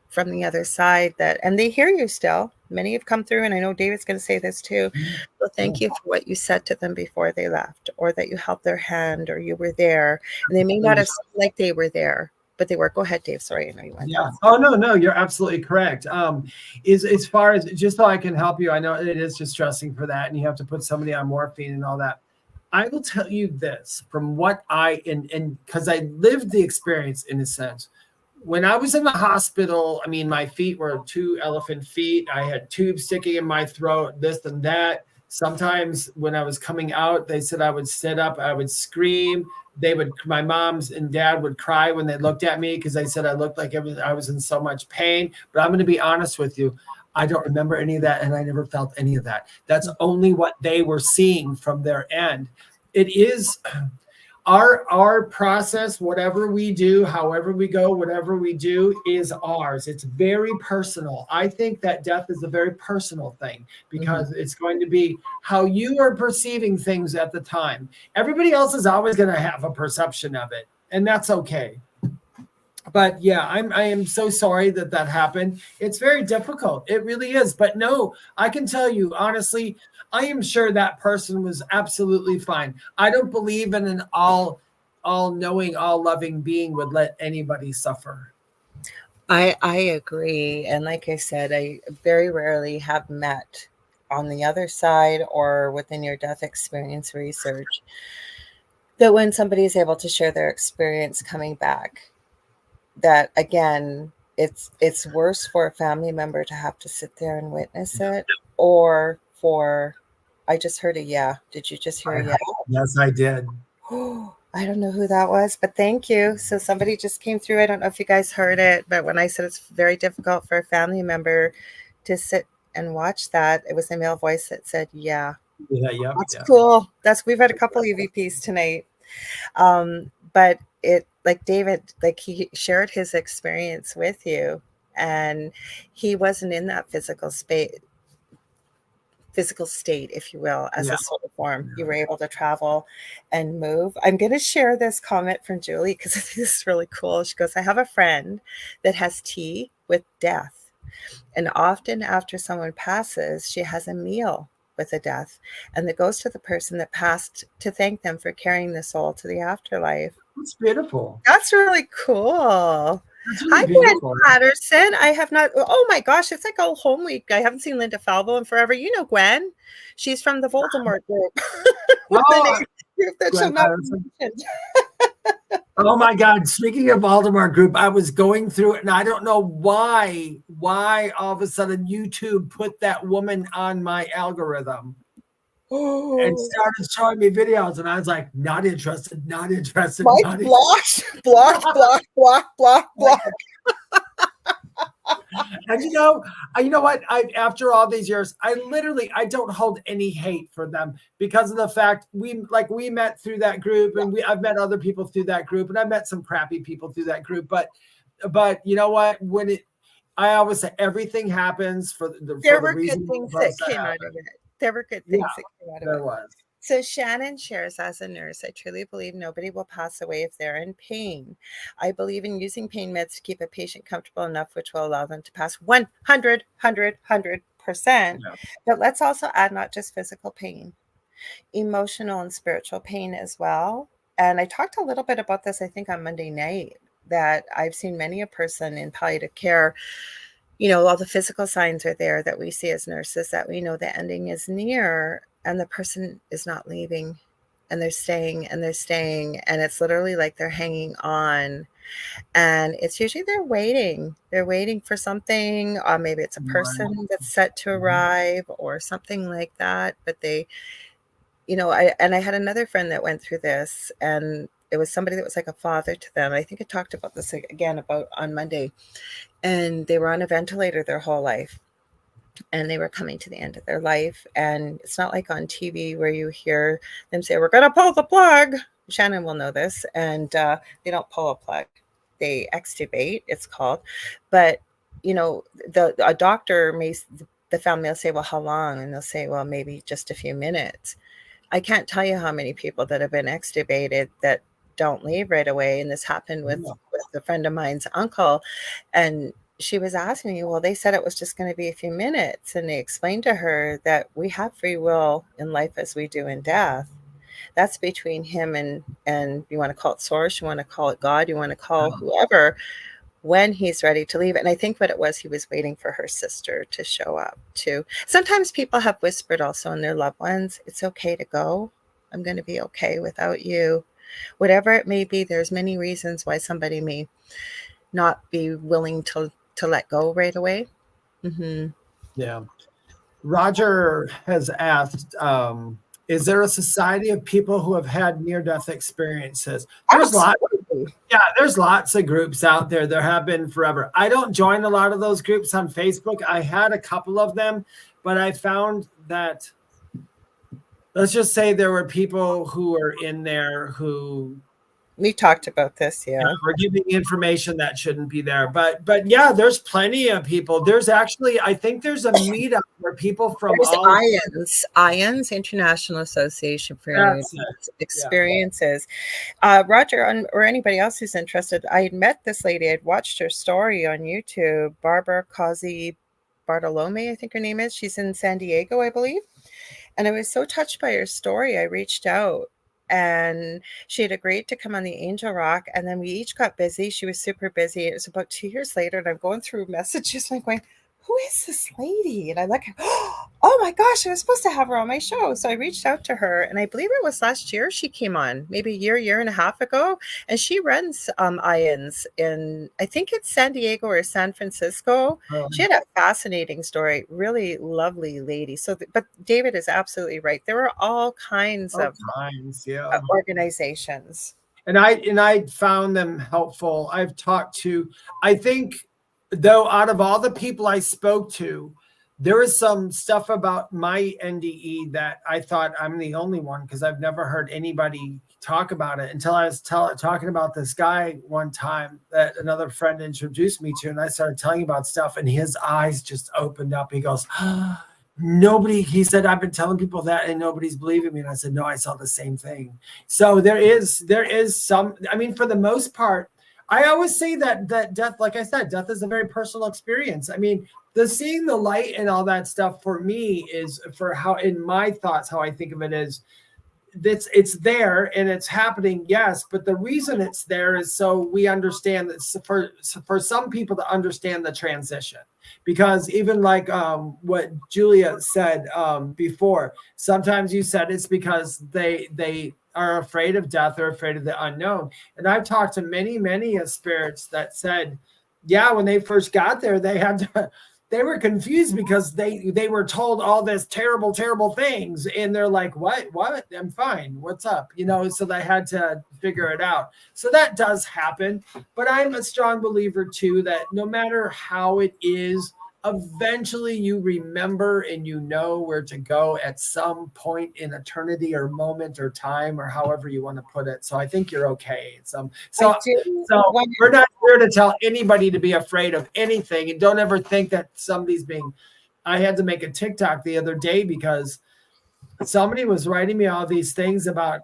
from the other side that, and they hear you still. Many have come through, and I know David's going to say this too. So thank you for what you said to them before they left, or that you held their hand, or you were there. And they may not have seemed like they were there, but they were. Go ahead, Dave. Sorry, I know you went. Yeah. Oh, no, you're absolutely correct. As far as, just so I can help you, I know it is distressing for that, and you have to put somebody on morphine and all that. I will tell you this from what and because I lived the experience in a sense. When I was in the hospital, I mean, my feet were 2 elephant feet. I had tubes sticking in my throat, this and that. Sometimes when I was coming out, they said I would sit up, I would scream. My moms and dad would cry when they looked at me because they said I looked like I was in so much pain. But I'm going to be honest with you. I don't remember any of that, and I never felt any of that. That's only what they were seeing from their end. It is, Our process, whatever we do, however we go, whatever we do is ours. It's very personal. I think that death is a very personal thing because it's going to be how you are perceiving things at the time. Everybody else is always going to have a perception of it, and that's okay. But yeah, I am so sorry that happened. It's very difficult. It really is. But no, I can tell you honestly, I am sure that person was absolutely fine. I don't believe in an all-knowing, all-loving being would let anybody suffer. I agree. And like I said, I very rarely have met on the other side or within near death experience research that when somebody is able to share their experience coming back, that again, it's worse for a family member to have to sit there and witness it, or for I just heard a yeah. Did you just hear a yeah? Yes, I did. I don't know who that was, but thank you. So somebody just came through. I don't know if you guys heard it, but when I said it's very difficult for a family member to sit and watch that, it was a male voice that said yeah. Yeah, that's cool. We've had a couple EVPs tonight. But it, like David, like he shared his experience with you, and he wasn't in that physical state, if you will, as a soul form. You were able to travel and move. I'm going to share this comment from Julie because this is really cool. She goes, I have a friend that has tea with death, and often after someone passes, she has a meal with a death, and that goes to the person that passed to thank them for carrying the soul to the afterlife. That's beautiful. That's really cool. That's really Hi, beautiful. Gwen Patterson. I have not. Oh my gosh, it's like a home week. I haven't seen Linda Falvo in forever. You know Gwen. She's from the Voldemort group. Oh my God. Speaking of Voldemort group, I was going through it and I don't know why all of a sudden YouTube put that woman on my algorithm. And started showing me videos, and I was like, not interested. Mike blocked. And you know what? After all these years, I don't hold any hate for them because of the fact we met through that group, and I've met other people through that group, and I've met some crappy people through that group. But you know what? I always say everything happens for the reason that came out of it. There were good things that came out of it. There was. So Shannon shares, as a nurse, I truly believe nobody will pass away if they're in pain. I believe in using pain meds to keep a patient comfortable enough, which will allow them to pass 100%. But let's also add not just physical pain, emotional and spiritual pain as well. And I talked a little bit about this, I think, on Monday night, that I've seen many a person in palliative care. All the physical signs are there that we see as nurses, that we know the ending is near, and the person is not leaving, and they're staying, and it's literally like they're hanging on. And it's usually they're waiting for something, or maybe it's a person that's set to arrive or something like that. But they, I had another friend that went through this, and it was somebody that was like a father to them. I think I talked about this again on Monday. And they were on a ventilator their whole life, and they were coming to the end of their life. And it's not like on TV where you hear them say, we're going to pull the plug. Shannon will know this. And they don't pull a plug. They extubate, it's called. But, a doctor the family will say, well, how long? And they'll say, well, maybe just a few minutes. I can't tell you how many people that have been extubated that don't leave right away. And this happened with a friend of mine's uncle. And she was asking me, well, they said it was just going to be a few minutes. And they explained to her that we have free will in life as we do in death. That's between him and you want to call it source, you want to call it God, you want to call whoever, when he's ready to leave. And I think what it was, he was waiting for her sister to show up too. Sometimes people have whispered also in their loved ones, it's okay to go. I'm going to be okay without you. Whatever it may be, there's many reasons why somebody may not be willing to let go right away. Yeah. Roger has asked, is there a society of people who have had near-death experiences? There's lots of groups out there. There have been forever. I don't join a lot of those groups on Facebook. I had a couple of them, but I found that let's just say there were people who were in there who We talked about this, yeah. we're giving information that shouldn't be there. But yeah, there's plenty of people. There's actually, I think there's a meetup where people from There's all IANS, International Association for That's Near it. Experiences. Roger, or anybody else who's interested, I had met this lady. I'd watched her story on YouTube, Barbara Causey Bartolome, I think her name is. She's in San Diego, I believe. And I was so touched by her story, I reached out. And she had agreed to come on the Angel Rock, and then we each got busy. She was super busy. It was about 2 years later, and I'm going through messages, and I'm going, who is this lady? And I'm like, oh my gosh, I was supposed to have her on my show. So I reached out to her, and I believe it was last year she came on, maybe a year and a half ago. And she runs IANS in, I think it's San Diego or San Francisco. She had a fascinating story, really lovely lady. So, but David is absolutely right. There were all kinds of organizations. And I found them helpful. I've talked to, I think, though, out of all the people I spoke to, there was some stuff about my NDE that I thought I'm the only one, because I've never heard anybody talk about it until I was talking about this guy one time that another friend introduced me to, and I started telling about stuff, and his eyes just opened up. He goes, nobody, he said, I've been telling people that and nobody's believing me. And I said, no, I saw the same thing. So there is some, I mean, for the most part, I always say that death, like I said, death is a very personal experience. I mean, the seeing the light and all that stuff for me is, for how, in my thoughts, how I think of it is, it's there and it's happening, yes, but the reason it's there is so we understand that for some people to understand the transition. Because even like what Julia said before, sometimes you said it's because they are afraid of death or afraid of the unknown. And I've talked to many spirits that said, yeah, when they first got there, they were confused because they were told all this terrible things, and they're like, what, I'm fine, what's up, so they had to figure it out. So that does happen, but I'm a strong believer too that no matter how it is, eventually you remember and you know where to go at some point in eternity or moment or time, or however you want to put it. So I think you're okay. So we're not here to tell anybody to be afraid of anything, and don't ever think that somebody's being. I had to make a TikTok the other day because somebody was writing me all these things about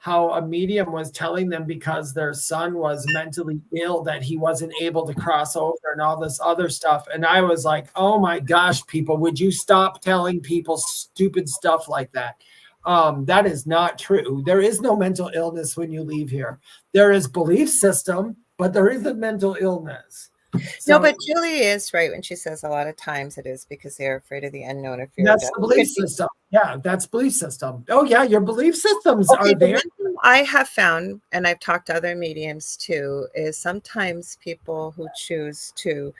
how a medium was telling them because their son was mentally ill that he wasn't able to cross over and all this other stuff. And I was like, oh my gosh, people, would you stop telling people stupid stuff like that? That is not true. There is no mental illness when you leave here. There is belief system, but there isn't mental illness. So, no, but Julie is right when she says a lot of times it is because they're afraid of the unknown. That's the belief system. Yeah, that's belief system. Oh, yeah, your belief systems are there. I have found, and I've talked to other mediums too, is sometimes people who choose to,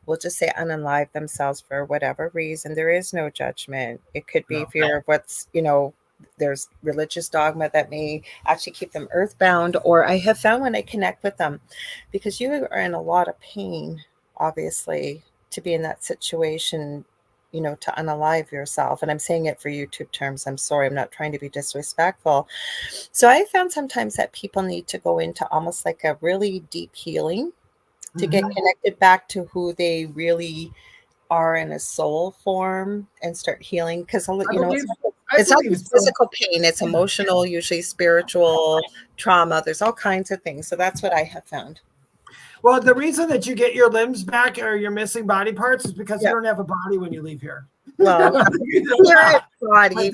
we'll just say, unalive themselves for whatever reason. There is no judgment. It could be fear of what's, there's religious dogma that may actually keep them earthbound, or I have found when I connect with them, because you are in a lot of pain, obviously, to be in that situation, to unalive yourself. And I'm saying it for YouTube terms. I'm sorry, I'm not trying to be disrespectful. So I found sometimes that people need to go into almost like a really deep healing to get connected back to who they really are in a soul form and start healing. Because, it's not just physical pain, it's emotional, usually spiritual trauma. There's all kinds of things. So that's what I have found. Well, the reason that you get your limbs back or your missing body parts is because you don't have a body when you leave here. Well, body,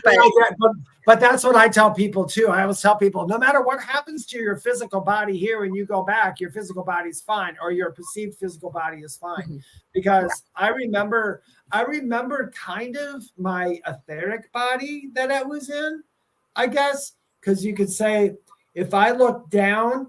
but that's what I tell people too. I always tell people, no matter what happens to your physical body here, when you go back, your physical body's fine, or your perceived physical body is fine. Because I remember kind of my etheric body that I was in, I guess, because you could say if I look down,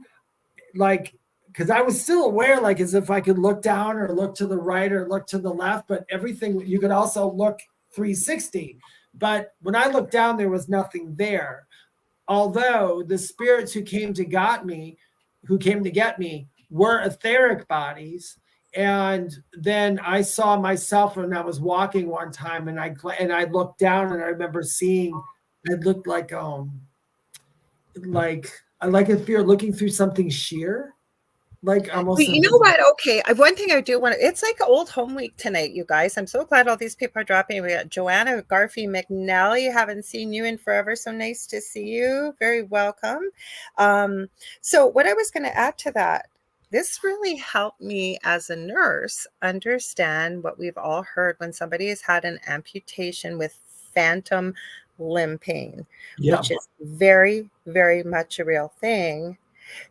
like, because I was still aware, like as if I could look down or look to the right or look to the left, but everything, you could also look 360. But when I looked down, there was nothing there. Although the spirits who came to get me were etheric bodies. And then I saw myself when I was walking one time, and I looked down, and I remember seeing it looked like if you're looking through something sheer, like almost. You know what? Okay, one thing I do want to, it's like old home week tonight, you guys. I'm so glad all these people are dropping. We got Joanna Garfey McNally. Haven't seen you in forever. So nice to see you. Very welcome. So what I was going to add to that, this really helped me as a nurse understand what we've all heard when somebody has had an amputation with phantom limb pain, which is very, very much a real thing,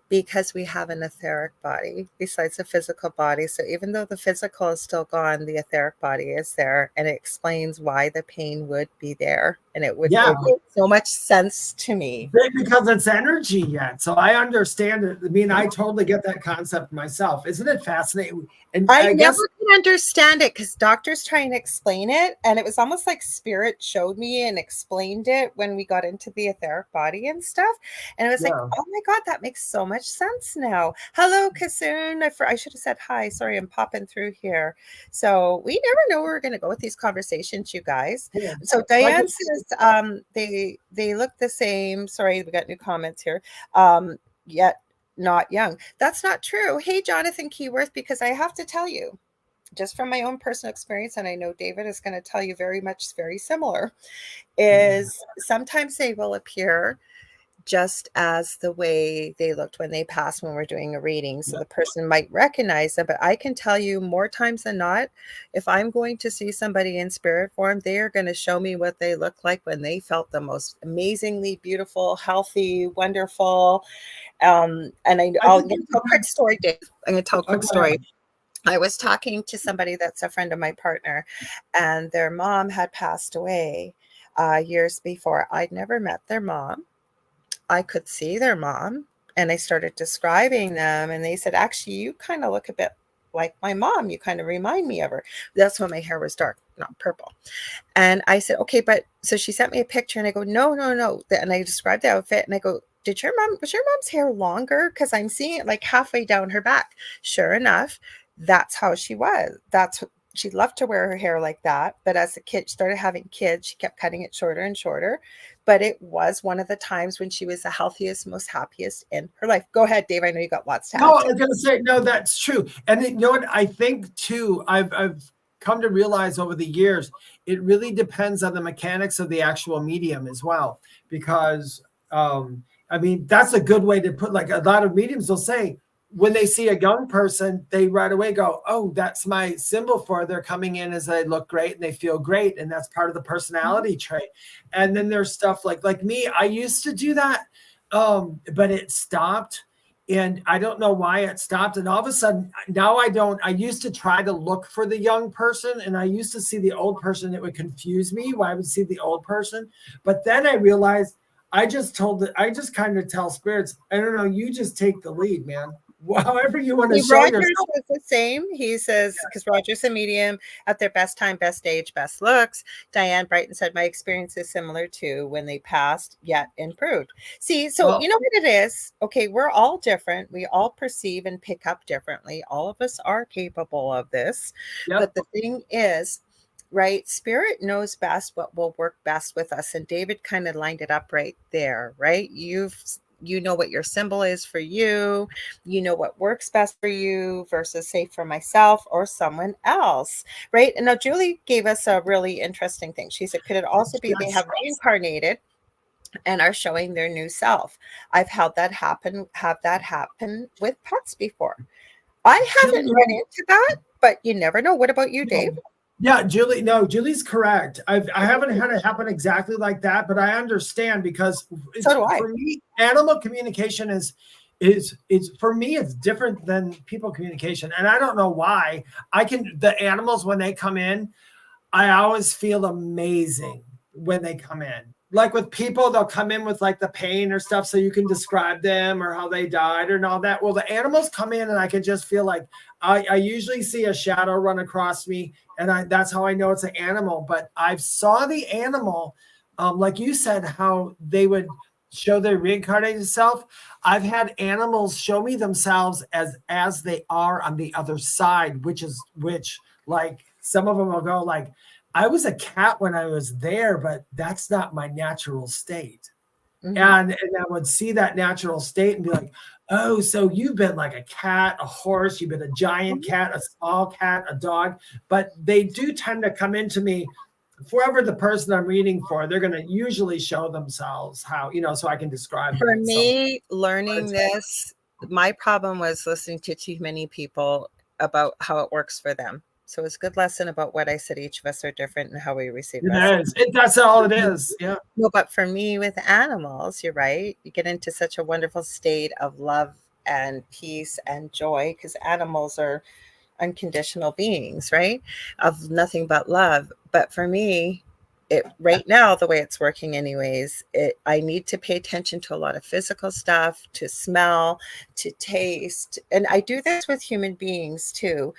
because we have an etheric body besides the physical body. So even though the physical is still gone, the etheric body is there, and it explains why the pain would be there. And it would make so much sense to me. Because it's energy yet. So I understand it. I mean, I totally get that concept myself. Isn't it fascinating? And I never could understand it because doctors try and explain it. And it was almost like spirit showed me and explained it when we got into the etheric body and stuff. And it was like, oh my God, that makes so much sense now. Hello, Kasoon. I should have said hi. Sorry, I'm popping through here. So we never know where we're going to go with these conversations, you guys. Yeah. So Diane says they look the same. Sorry, we got new comments here. Yet not young. That's not true. Hey, Jonathan Keyworth, because I have to tell you, just from my own personal experience, and I know David is going to tell you very similar, is sometimes they will appear just as the way they looked when they passed when we're doing a reading. So the person might recognize them, but I can tell you more times than not, if I'm going to see somebody in spirit form, they are going to show me what they look like when they felt the most amazingly beautiful, healthy, wonderful. And I'll tell a quick story, Dave. I'm going to tell a quick story. I was talking to somebody that's a friend of my partner, and their mom had passed away years before. I'd never met their mom. I could see their mom, and I started describing them, and they said, actually, you kind of look a bit like my mom. You kind of remind me of her. That's when my hair was dark, not purple. And I said, okay, but so she sent me a picture, and I go, no. And I described the outfit, and I go, was your mom's hair longer? Because I'm seeing it like halfway down her back. Sure enough, that's how she was. She loved to wear her hair like that. But as the kid started having kids, she kept cutting it shorter and shorter. But it was one of the times when she was the healthiest, most happiest in her life. Go ahead, Dave. I know you got lots to add. No, I was going to say, no, that's true. And you know what? I think too, I've come to realize over the years, it really depends on the mechanics of the actual medium as well. Because, I mean, that's a good way to put, like, a lot of mediums will say, when they see a young person, they right away go, oh, that's my symbol for they're coming in as they look great and they feel great. And that's part of the personality trait. And then there's stuff like me, I used to do that, but it stopped. And I don't know why it stopped. And all of a sudden, now I don't. I used to try to look for the young person, and I used to see the old person. It would confuse me why I would see the old person. But then I realized I just kind of tell spirits, I don't know, you just take the lead, man. However you want to show Rogers yourself. was the same. He says, because Roger's a medium at their best time, best age, best looks. Diane Brighton said, my experience is similar to when they passed, yet improved. See, so you know what it is? Okay, we're all different. We all perceive and pick up differently. All of us are capable of this. Yep. But the thing is, right, spirit knows best what will work best with us. And David kind of lined it up right there, right? You know what your symbol is for you. You know what works best for you versus, say, for myself or someone else, right? And now Julie gave us a really interesting thing. She said, could it also be they have reincarnated and are showing their new self? I've had that happen with pets before. I haven't run into that, but you never know. What about you, Dave? Yeah, Julie's correct. I haven't had it happen exactly like that, but I understand because for me, animal communication is for me, it's different than people communication. And I don't know why. The animals, when they come in, I always feel amazing when they come in. Like with people, they'll come in with like the pain or stuff so you can describe them or how they died and all that. Well, the animals come in and I can just feel like I usually see a shadow run across me, and that's how I know it's an animal. But I saw the animal, like you said, how they would show their reincarnated self. I've had animals show me themselves as they are on the other side, which like some of them will go like, I was a cat when I was there, but that's not my natural state. Mhm. And I would see that natural state and be like, oh, so you've been like a cat, a horse, you've been a giant cat, a small cat, a dog. But they do tend to come into me, whoever the person I'm reading for, they're going to usually show themselves how, so I can describe For them. me, learning this, my problem was listening to too many people about how it works for them. So it's a good lesson about what I said. Each of us are different and how we receive messages. That's all it is. Yeah. No, but for me with animals, you're right. You get into such a wonderful state of love and peace and joy because animals are unconditional beings, right? Of nothing but love. But for me, right now, the way it's working anyways, I need to pay attention to a lot of physical stuff, to smell, to taste. And I do this with human beings too.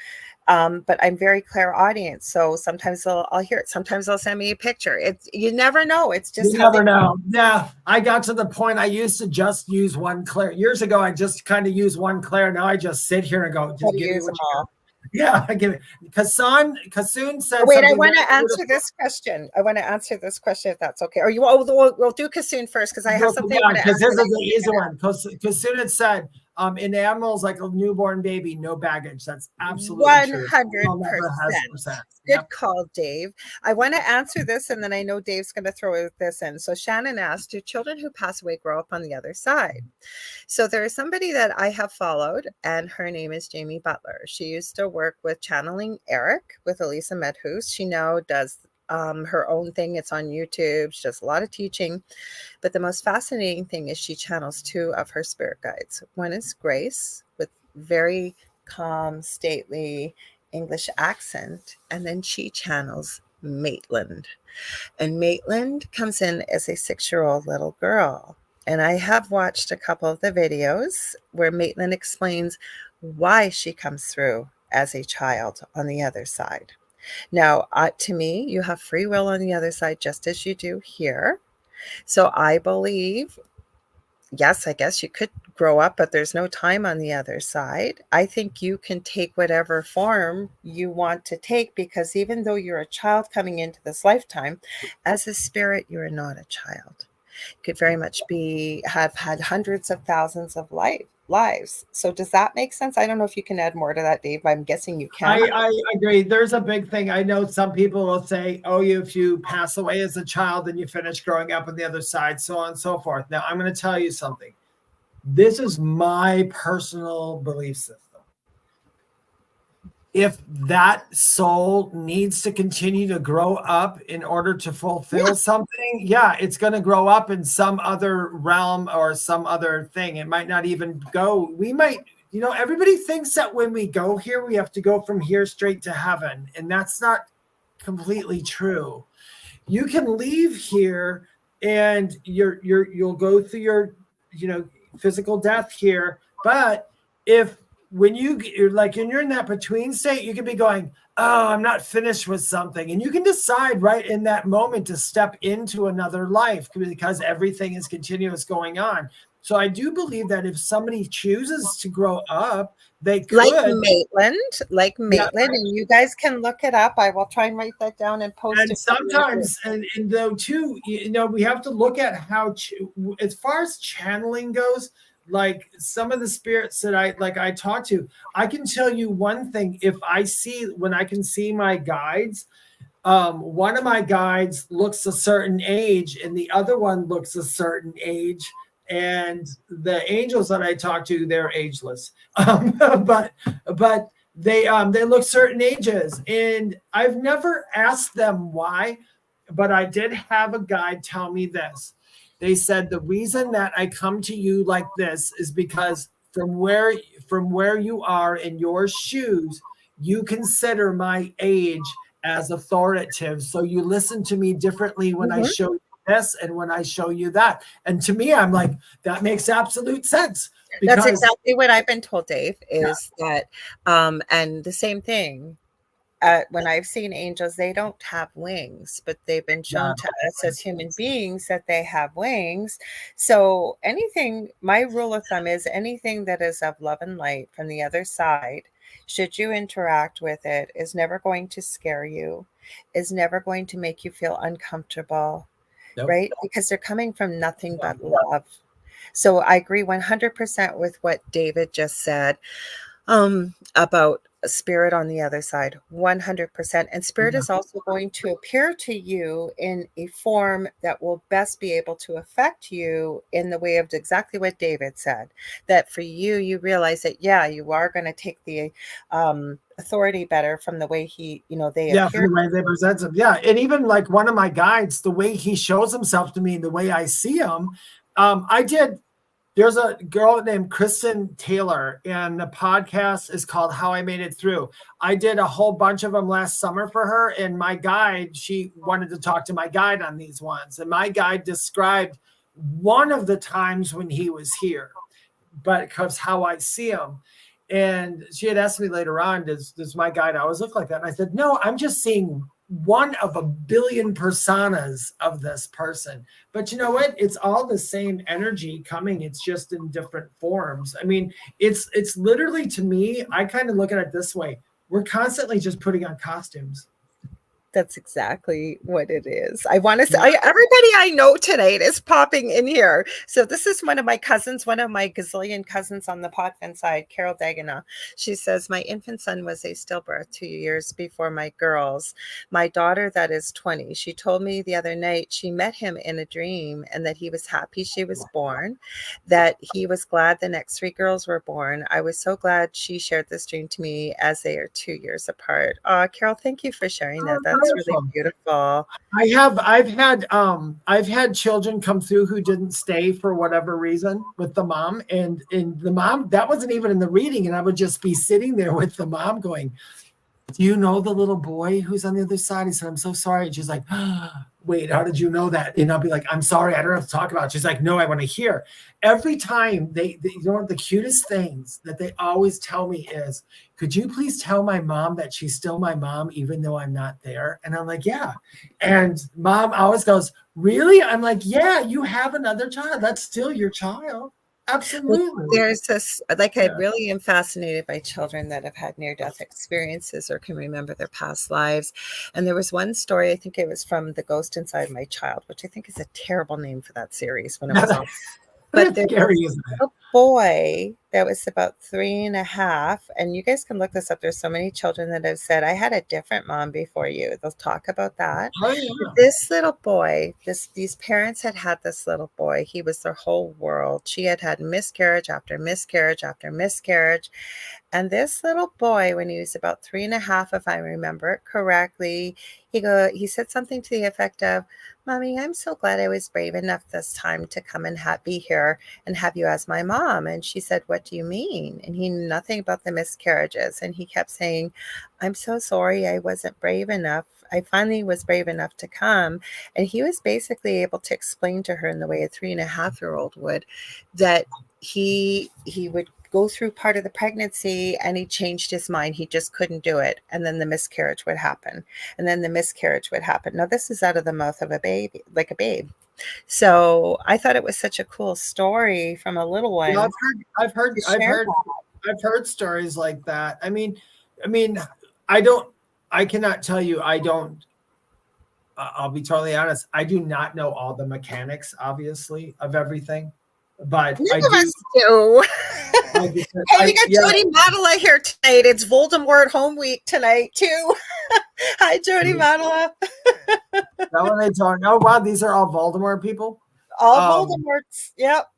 But I'm very clairaudient. So sometimes I'll hear it. Sometimes they'll send me a picture. You never know. It's just you never know. Yeah. I got to the point I used to just use one clair. Years ago, I just kind of used one clair. Now I just sit here and go, just give me what you got. Yeah, I give it. Kasoon said. Wait, I want to answer this question. I want to answer this question if that's okay. Or we'll do Kasoon first because I have something. Because this is the easy one. Kasoon had said, in animals like a newborn baby, no baggage. That's absolutely 100%. Good call, Dave. I want to answer this, and then I know Dave's going to throw this in. So Shannon asked, do children who pass away grow up on the other side? So there is somebody that I have followed, and her name is Jamie Butler. She used to work with Channeling Eric with Elisa Medhus. She now does her own thing. It's on YouTube. She does a lot of teaching. But the most fascinating thing is she channels two of her spirit guides. One is Grace with very calm, stately English accent. And then she channels Maitland. And Maitland comes in as a 6-year-old little girl. And I have watched a couple of the videos where Maitland explains why she comes through as a child on the other side. Now, to me, you have free will on the other side, just as you do here. So I believe, yes, I guess you could grow up, but there's no time on the other side. I think you can take whatever form you want to take, because even though you're a child coming into this lifetime, as a spirit, you are not a child. You could very much have had hundreds of thousands of lives. So does that make sense? I don't know if you can add more to that, Dave. I'm guessing you can. I agree. There's a big thing. I know some people will say, oh, if you pass away as a child, then you finish growing up on the other side, so on and so forth. Now, I'm going to tell you something. This is my personal belief system. If that soul needs to continue to grow up in order to fulfill something, it's going to grow up in some other realm or some other thing. It might not even go. We might, everybody thinks that when we go here, we have to go from here straight to heaven. And that's not completely true. You can leave here and you'll go through your, physical death here. But when you're in that between state, you can be going, oh, I'm not finished with something. And you can decide right in that moment to step into another life because everything is continuous going on. So I do believe that if somebody chooses to grow up, they could. Like Maitland, and you guys can look it up. I will try and write that down and post it. And sometimes, and though too, we have to look at how, as far as channeling goes, like some of the spirits that I talk to, I can tell you one thing. When I can see my guides, one of my guides looks a certain age and the other one looks a certain age. And the angels that I talk to, they're ageless, but they look certain ages. And I've never asked them why, but I did have a guide tell me this. They said the reason that I come to you like this is because from where you are in your shoes, you consider my age as authoritative. So you listen to me differently when I show you this and when I show you that. And to me, I'm like, that makes absolute sense. That's exactly what I've been told, Dave, is that, and the same thing. When I've seen angels, they don't have wings, but they've been shown to us as human beings that they have wings. So my rule of thumb is anything that is of love and light from the other side should you interact with it, is never going to scare you, is never going to make you feel uncomfortable, Nope. right? Because they're coming from nothing but love. So I agree 100% with what David just said about spirit on the other side, 100%. And spirit is also going to appear to you in a form that will best be able to affect you in the way of exactly what David said, that for you, you realize that, yeah, you are going to take the authority better from the way they Yeah, appear. from the way they present him. Yeah. And even like one of my guides, the way he shows himself to me, the way I see him, there's a girl named Kristen Taylor, and the podcast is called How I Made It Through. I did a whole bunch of them last summer for her, and my guide, she wanted to talk to my guide on these ones. And my guide described one of the times when he was here, but because how I see him. And she had asked me later on, does my guide always look like that? And I said, no, I'm just seeing one of a billion personas of this person. But you know what? It's all the same energy coming. It's just in different forms. I mean, it's literally, to me, I kind of look at it this way. We're constantly just putting on costumes. That's exactly what it is. I want to say, everybody I know tonight is popping in here. So this is one of my cousins, one of my gazillion cousins on the Potvin side, Carol Dagana. She says, my infant son was a stillbirth 2 years before my girls. My daughter, that is 20, she told me the other night she met him in a dream and that he was happy she was born, that he was glad the next 3 girls were born. I was so glad she shared this dream to me as they are 2 years apart. Carol, thank you for sharing that. That's really beautiful. I've had children come through who didn't stay for whatever reason with the mom, and the mom, that wasn't even in the reading, and I would just be sitting there with the mom going, do you know the little boy who's on the other side? He said, I'm so sorry. And she's like, wait, how did you know that? And I'll be like, I'm sorry, I don't have to talk about it. She's like, no, I want to hear. Every time they you know, the cutest things that they always tell me is, could you please tell my mom that she's still my mom, even though I'm not there? And I'm like, yeah. And mom always goes, really? I'm like, yeah, you have another child. That's still your child. Absolutely. There's this, like, I really am fascinated by children that have had near-death experiences or can remember their past lives. And there was one story, I think it was from The Ghost Inside My Child, which I think is a terrible name for that series when it was on. But there's a boy that was about 3.5, and you guys can look this up. There's so many children that have said, I had a different mom before you. They'll talk about that. Oh, yeah. This little boy, these parents had this little boy. He was their whole world. She had miscarriage after miscarriage after miscarriage. And this little boy, when he was about 3.5, if I remember it correctly, he said something to the effect of, Mommy, I'm so glad I was brave enough this time to come and be here and have you as my mom. And she said, what do you mean? And he knew nothing about the miscarriages. And he kept saying, I'm so sorry I wasn't brave enough. I finally was brave enough to come. And he was basically able to explain to her in the way a 3.5-year-old would, that he would go through part of the pregnancy and he changed his mind. He just couldn't do it. And then the miscarriage would happen. And then the miscarriage would happen. Now, this is out of the mouth of a baby, like a babe. So I thought it was such a cool story from a little one. Yeah, I've heard stories like that. I mean, I cannot tell you, I'll be totally honest. I do not know all the mechanics, obviously, of everything. But none of us do. Hey, we got Jody Madela here tonight. It's Voldemort home week tonight too. Hi, Jody Madela. Oh wow, these are all Voldemort people. All Voldemorts. Yep.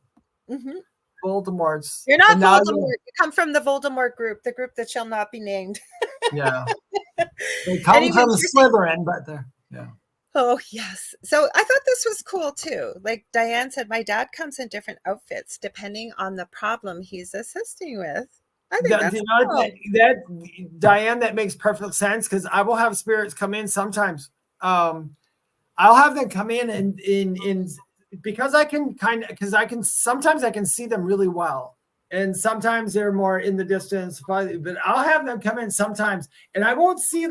Mm-hmm. Voldemorts. You're not Voldemort. You come from the Voldemort group, the group that shall not be named. Yeah. They come from Slytherin, but they're Oh, yes. So I thought this was cool too. Like Diane said, my dad comes in different outfits depending on the problem he's assisting with. I think that's cool. Diane, that makes perfect sense, because I will have spirits come in sometimes. I'll have them come in because sometimes I can see them really well. And sometimes they're more in the distance, but I'll have them come in sometimes, and I won't see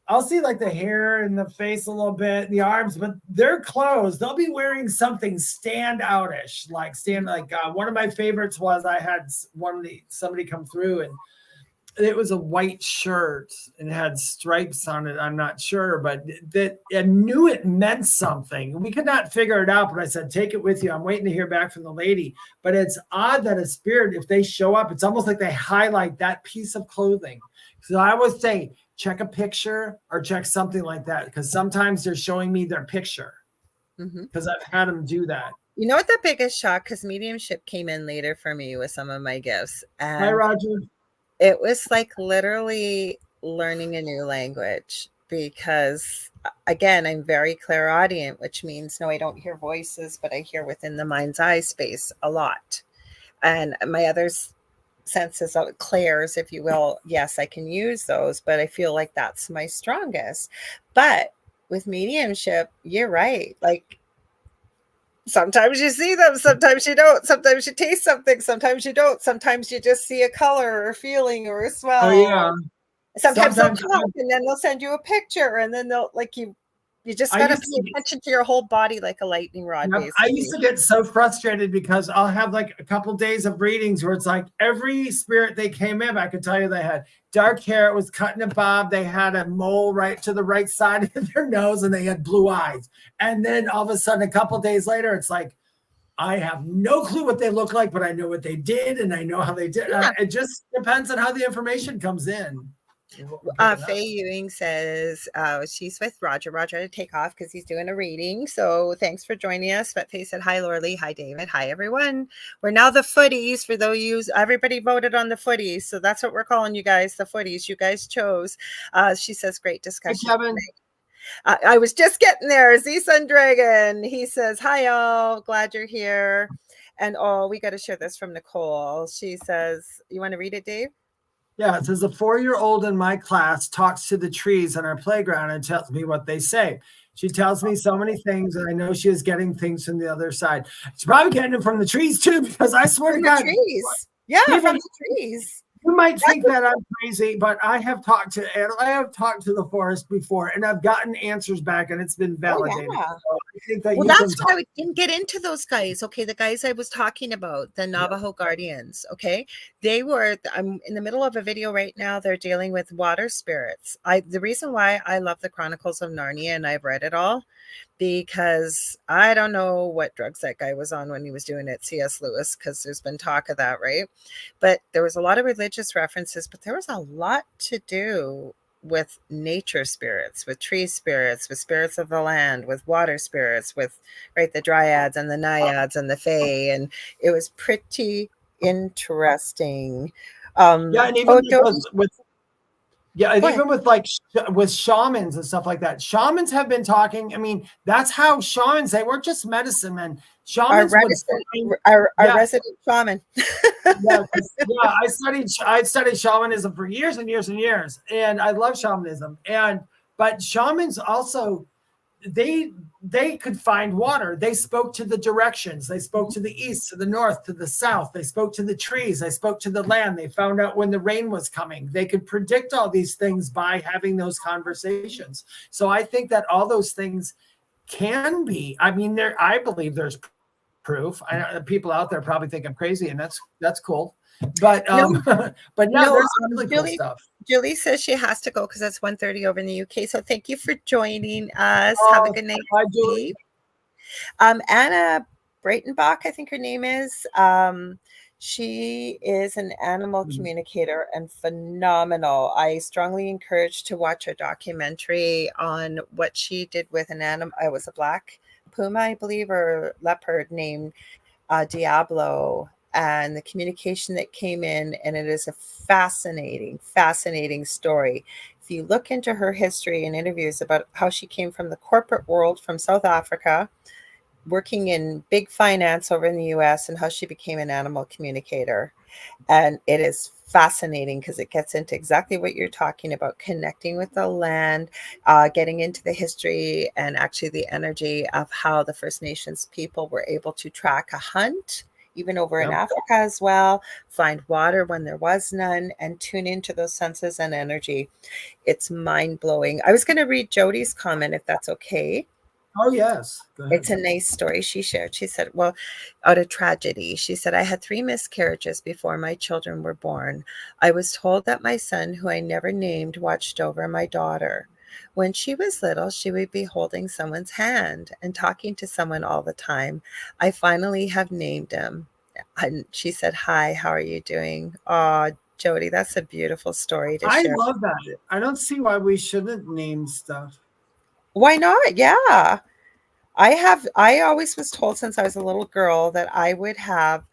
I'll see like the hair and the face a little bit, the arms, but their clothes, they'll be wearing something standoutish, like one of my favorites was I had somebody come through it was a white shirt and it had stripes on it. I'm not sure, but that I knew it meant something. We could not figure it out, but I said, take it with you. I'm waiting to hear back from the lady. But it's odd that a spirit, if they show up, it's almost like they highlight that piece of clothing. So I would say, check a picture or check something like that, because sometimes they're showing me their picture, because I've had them do that. You know what the biggest shock, because mediumship came in later for me with some of my gifts. And hi, Roger. It was like literally learning a new language, because again, I'm very clairaudient, which means no, I don't hear voices, but I hear within the mind's eye space a lot. And my other senses, clairs, if you will, yes, I can use those, but I feel like that's my strongest. But with mediumship, you're right. Like, sometimes you see them, sometimes you don't. Sometimes you taste something, sometimes you don't. Sometimes you just see a color or a feeling or a smell. Oh, yeah. Sometimes they'll talk and then they'll send you a picture, and then they'll like you just got to pay attention to your whole body like a lightning rod. Yep. I used to get so frustrated because I'll have like a couple days of readings where it's like every spirit they came in, I could tell you they had dark hair, it was cut in a bob, they had a mole right to the right side of their nose, and they had blue eyes. And then all of a sudden, a couple days later, it's like, I have no clue what they look like, but I know what they did and I know how they did. Yeah. It just depends on how the information comes in. Faye Ewing says she's with Roger. Roger had to take off because he's doing a reading. So thanks for joining us. But Faye said, hi, Lorilei. Hi, David. Hi, everyone. We're now the footies. For those you, everybody voted on the footies. So that's what we're calling you guys, the footies. You guys chose. She says, great discussion. Hey, Kevin. I was just getting there. Z-Sun Dragon. He says, hi, all. Glad you're here. And we got to share this from Nicole. She says, you want to read it, Dave? Yeah, it says a 4-year-old in my class talks to the trees on our playground and tells me what they say. She tells me so many things, and I know she is getting things from the other side. She's probably getting them from the trees too, because I swear to God, trees. Yeah, from the trees. You might think that I'm crazy, but I have talked to the forest before, and I've gotten answers back, and it's been validated. Oh, yeah. So I think that that's why I didn't get into those guys. Okay, the guys I was talking about, the Navajo Guardians. Okay, they were. I'm in the middle of a video right now. They're dealing with water spirits. The reason why I love the Chronicles of Narnia, and I've read it all, because I don't know what drugs that guy was on when he was doing it, C.S. Lewis, because there's been talk of that, right? But there was a lot of religious references, but there was a lot to do with nature spirits, with tree spirits, with spirits of the land, with water spirits, with the dryads and the naiads and the fae, and it was pretty interesting. And even with shamans and stuff like that. Shamans have been talking. I mean, that's how shamans, they weren't just medicine men. Shamans our resident shaman. I studied shamanism for years and years and years, and I love shamanism. But shamans also, they could find water. They spoke to the directions. They spoke to the east, to the north, to the south. They spoke to the trees. They spoke to the land. They found out when the rain was coming. They could predict all these things by having those conversations. So I think that all those things can be. I mean, I believe there's proof. People out there probably think I'm crazy, and that's cool. But there's really cool stuff. Julie says she has to go because it's 1:30 over in the UK. So thank you for joining us. Have a good night. Bye, Julie. Anna Breitenbach, I think her name is. She is an animal communicator and phenomenal. I strongly encourage to watch a documentary on what she did with an animal. It was a black puma, I believe, or leopard named Diablo, and the communication that came in. And it is a fascinating story. If you look into her history and interviews about how she came from the corporate world from South Africa, working in big finance over in the US, and how she became an animal communicator. And it is fascinating because it gets into exactly what you're talking about, connecting with the land, getting into the history and actually the energy of how the First Nations people were able to track a hunt, even over in Africa as well, find water when there was none, and tune into those senses and energy. It's mind-blowing. I was going to read Jody's comment, if that's okay. Oh, yes. Go ahead. It's a nice story she shared. She said, well, out of tragedy, she said, I had 3 miscarriages before my children were born. I was told that my son, who I never named, watched over my daughter. When she was little, she would be holding someone's hand and talking to someone all the time. I finally have named him. And she said, hi, how are you doing? Oh, Jody, that's a beautiful story to I share. love that. I don't see why we shouldn't name stuff. Why not? Yeah. I always was told since I was a little girl that I would have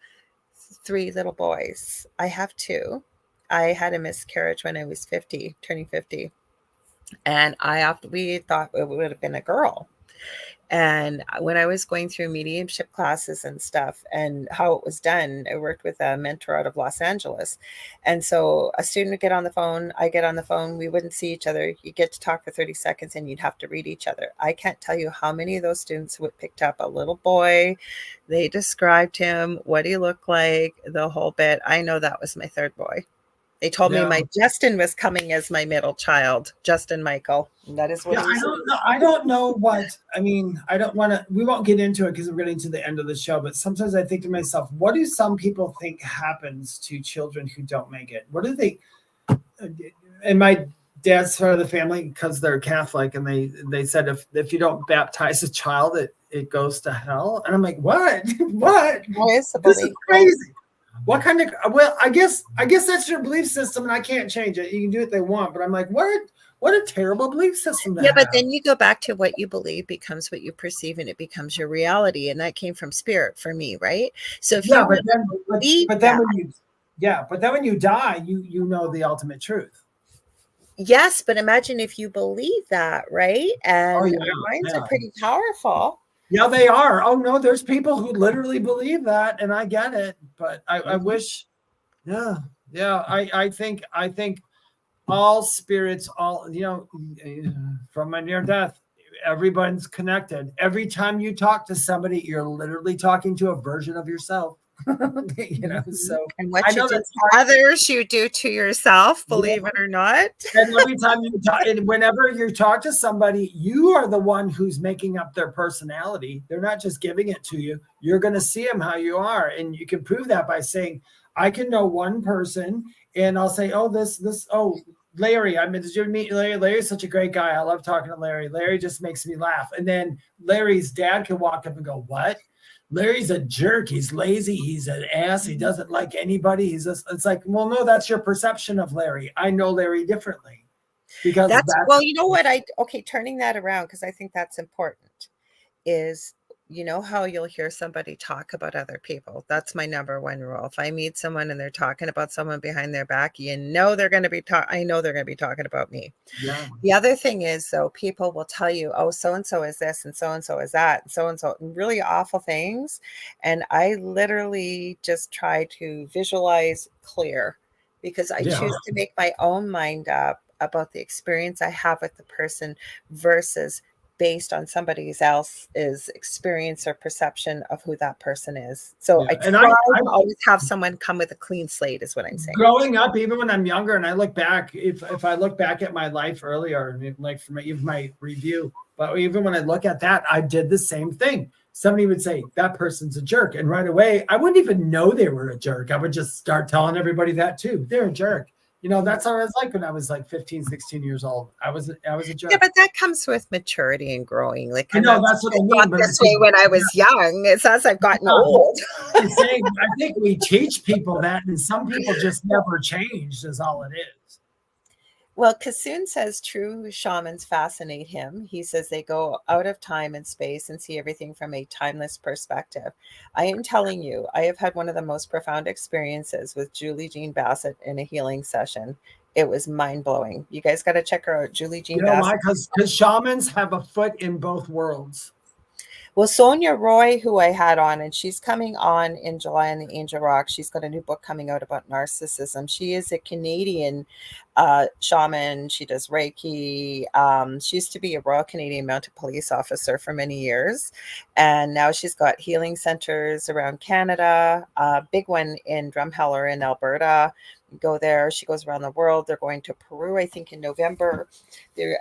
3 little boys. I have 2. I had a miscarriage when I was 50, turning 50. And we thought it would have been a girl. And when I was going through mediumship classes and stuff and how it was done, I worked with a mentor out of Los Angeles. And so a student would get on the phone, I get on the phone, we wouldn't see each other. You get to talk for 30 seconds and you'd have to read each other. I can't tell you how many of those students would picked up a little boy. They described him, what he looked like, the whole bit. I know that was my 3rd boy. They told me my Justin was coming as my middle child, Justin Michael. And that is what he was. I don't know what, I mean, I don't want to, we won't get into it because we're getting to the end of the show, but sometimes I think to myself, what do some people think happens to children who don't make it? What do they, and my dad's part of the family, because they're Catholic, and they said if you don't baptize a child, it goes to hell. And I'm like, what? What? This is crazy. What kind of, well, I guess that's your belief system and I can't change it. You can do what they want, but I'm like, what a terrible belief system. Yeah, but then you go back to what you believe becomes what you perceive and it becomes your reality. And that came from spirit for me, right? So if but then when you die, you know the ultimate truth. Yes, but imagine if you believe that, right? And our minds are pretty powerful. Yeah, they are. Oh no, there's people who literally believe that, and I get it. But I wish, I think all spirits, from my near death, everyone's connected. Every time you talk to somebody, you're literally talking to a version of yourself. So and what you do to others, you do to yourself, believe it or not. And every time you talk, and whenever you talk to somebody, you are the one who's making up their personality. They're not just giving it to you. You're going to see them how you are. And you can prove that by saying, I can know one person and I'll say, Larry, did you meet Larry? Larry's such a great guy. I love talking to Larry. Larry just makes me laugh. And then Larry's dad can walk up and go, what? Larry's a jerk. He's lazy. He's an ass. He doesn't like anybody. It's like, well, no, that's your perception of Larry. I know Larry differently. Because well, you know what? Turning that around, because I think that's important, is, you know how you'll hear somebody talk about other people. That's my number 1 rule. If I meet someone and they're talking about someone behind their back, I know they're going to be talking about me. Yeah. The other thing is, though, people will tell you, oh, so-and-so is this and so-and-so is that and so-and-so, really awful things. And I literally just try to visualize clear, because I choose to make my own mind up about the experience I have with the person versus based on somebody else's experience or perception of who that person is. So I always have someone come with a clean slate, is what I'm saying. Growing up, even when I'm younger, and I look back, if I look back at my life earlier, like from even my review, but even when I look at that, I did the same thing. Somebody would say, that person's a jerk. And right away, I wouldn't even know they were a jerk. I would just start telling everybody that too. They're a jerk. That's how I was like when I was like 15, 16 years old. I was a jerk. Yeah, but that comes with maturity and growing. Like, I know that's what I mean. But this way when I was young, it's as I've gotten old. I'm saying, I think we teach people that, and some people just never change. Is all it is. Well, Kassoon says true shamans fascinate him. He says they go out of time and space and see everything from a timeless perspective. I am telling you, I have had one of the most profound experiences with Julie Jean Bassett in a healing session. It was mind-blowing. You guys got to check her out, Julie Jean Bassett. Because shamans have a foot in both worlds. Well, Sonia Roy, who I had on, and she's coming on in July on the Angel Rock. She's got a new book coming out about narcissism. She is a Canadian shaman. She does Reiki. She used to be a Royal Canadian Mounted Police officer for many years. And now she's got healing centers around Canada, a big one in Drumheller in Alberta. go there. She goes around the world. They're going to Peru, I think, in November.